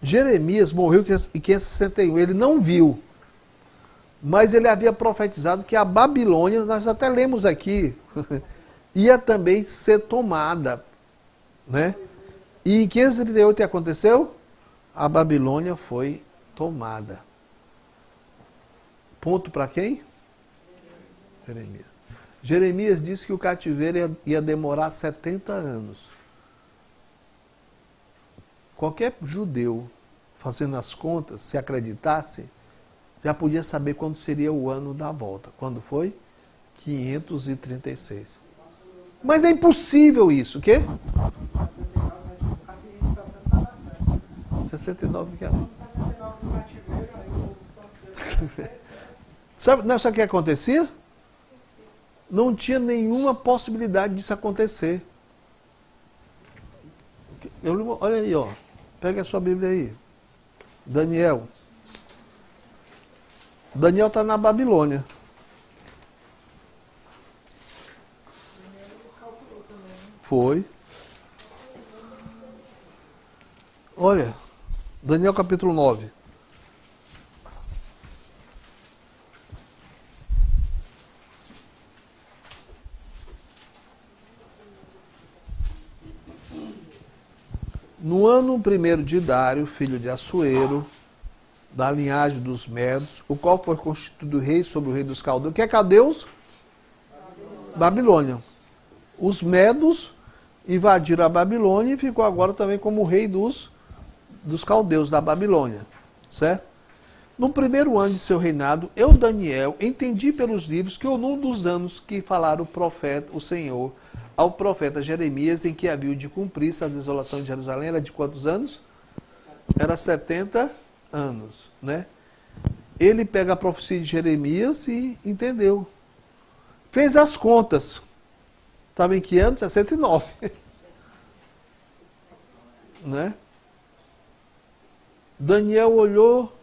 Jeremias morreu em 561. Ele não viu, mas ele havia profetizado que a Babilônia, nós até lemos aqui, ia também ser tomada, né? E em 538 o que aconteceu? A Babilônia foi tomada. Ponto para quem? Jeremias. Jeremias disse que o cativeiro ia demorar 70 anos. Qualquer judeu, fazendo as contas, se acreditasse, já podia saber quando seria o ano da volta. Quando foi? 536. Mas é impossível isso, o quê? 69 que era? 69 do cativeiro Sabe o que acontecia? Não tinha nenhuma possibilidade disso acontecer. Olha aí, ó. Pega a sua Bíblia aí. Daniel. Daniel está na Babilônia. Foi. Olha, Daniel capítulo 9. No ano 1º de Dário, filho de Assuero, da linhagem dos Medos, o qual foi constituído rei sobre o rei dos caldeus. O que é caldeus? Babilônia. Os Medos invadiram a Babilônia e ficou agora também como rei dos caldeus da Babilônia. Certo? No 1º ano de seu reinado, eu, Daniel, entendi pelos livros que num dos anos que falaram o Senhor ao profeta Jeremias, em que havia de cumprir-se a desolação de Jerusalém, era de quantos anos? Era 70 anos, né? Ele pega a profecia de Jeremias e entendeu. Fez as contas. Estava em que ano? 69. Né? Daniel olhou,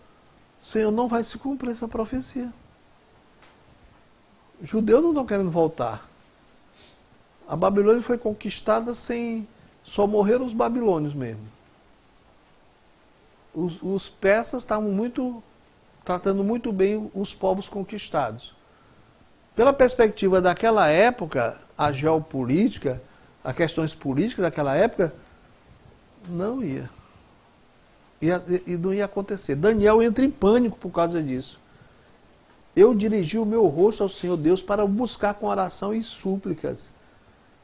Senhor, não vai se cumprir essa profecia. Os judeus não estão querendo voltar. A Babilônia foi conquistada sem... Só morreram os babilônios mesmo. Os persas estavam tratando muito bem os povos conquistados. Pela perspectiva daquela época, a geopolítica, as questões políticas daquela época, não ia. E não ia acontecer. Daniel entra em pânico por causa disso. Eu dirigi o meu rosto ao Senhor Deus para buscar com oração e súplicas,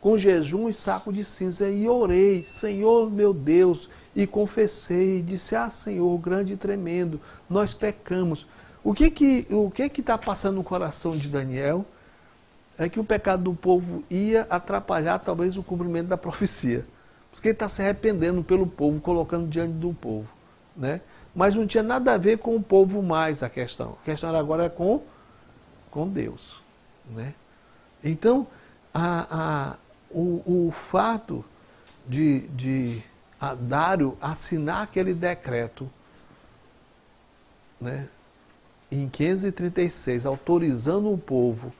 com jejum e saco de cinza, e orei, Senhor meu Deus, e confessei, e disse, Senhor, grande e tremendo, nós pecamos. O que está passando no coração de Daniel é que o pecado do povo ia atrapalhar talvez o cumprimento da profecia. Porque ele está se arrependendo pelo povo, colocando diante do povo. Né? Mas não tinha nada a ver com o povo mais a questão. A questão agora é com Deus. Né? Então, o fato de Dário assinar aquele decreto, né, em 536, autorizando o povo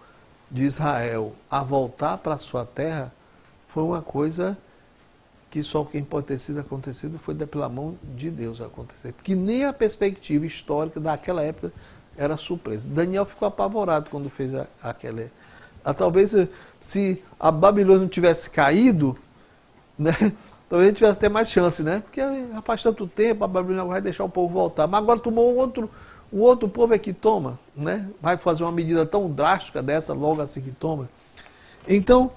de Israel a voltar para a sua terra, foi uma coisa que só quem pode ter sido acontecido foi pela mão de Deus acontecer. Porque nem a perspectiva histórica daquela época era surpresa. Daniel ficou apavorado quando fez aquela... Talvez se a Babilônia não tivesse caído, né, talvez ele tivesse até mais chance, né? Porque faz tanto tempo, a Babilônia vai deixar o povo voltar. Mas agora tomou um outro povo é que toma, né? Vai fazer uma medida tão drástica dessa logo assim que toma. Então,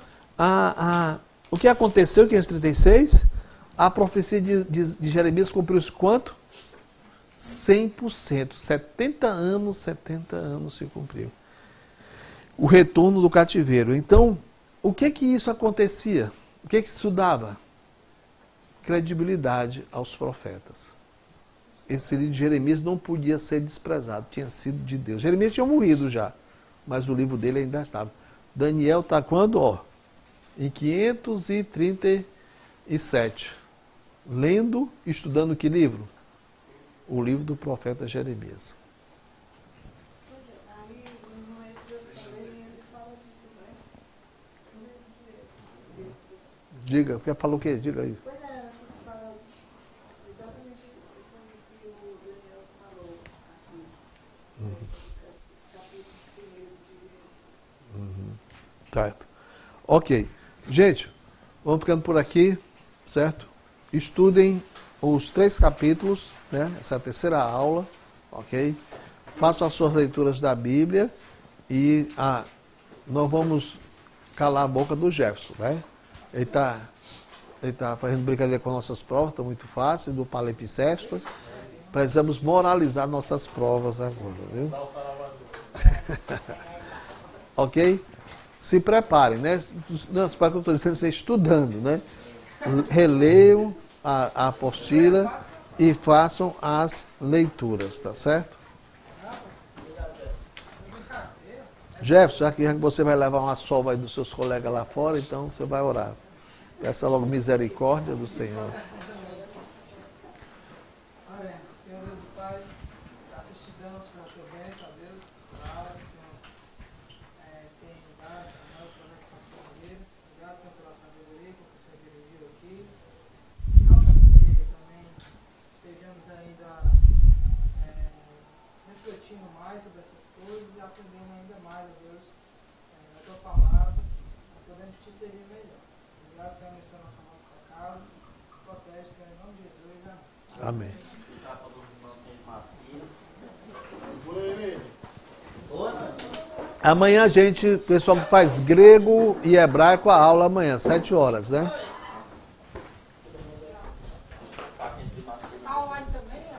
o que aconteceu em 536? A profecia de Jeremias cumpriu-se quanto? 100%. 70 anos se cumpriu. O retorno do cativeiro. Então, o que isso acontecia? O que isso dava? Credibilidade aos profetas. Esse livro de Jeremias não podia ser desprezado, tinha sido de Deus. Jeremias tinha morrido já, mas o livro dele ainda estava. Daniel está quando? Em 537. Lendo, estudando que livro? O livro do profeta Jeremias. Diga, porque falou o quê? Diga aí. Pois é, fala exatamente isso que o Daniel falou aqui. Capítulo 1 de... Tá. Ok. Gente, vamos ficando por aqui, certo? Estudem os 3 capítulos, né? Essa é a terceira aula, ok? Façam as suas leituras da Bíblia e nós vamos calar a boca do Jefferson, né? Ele está fazendo brincadeira com nossas provas, está muito fácil, do Palepséstor. Precisamos moralizar nossas provas agora, viu? Ok? Se preparem, né? Não, se preparem, eu estou dizendo, você estudando, né? Releiam a apostila e façam as leituras, tá certo? Jefferson, já que você vai levar uma sova aí dos seus colegas lá fora, então você vai orar. Peça logo misericórdia do Senhor. Amém. Senhor Deus e Pai, graças te damos pela tua bênção, a Deus, palavra que o Senhor tem dado para nós, através da tua vida. Obrigado, Senhor, pela sabedoria que o Senhor dirigiu aqui. Não para que também estejamos ainda refletindo mais sobre essas coisas e aprendendo ainda mais, a Deus, a tua palavra, podendo te servir melhor. Obrigado, Senhor, abençoa nossa mão para casa, protege, Senhor, em nome de Jesus. Amém. Amém. Amanhã, gente, o pessoal que faz grego e hebraico, a aula amanhã, 7 horas, né?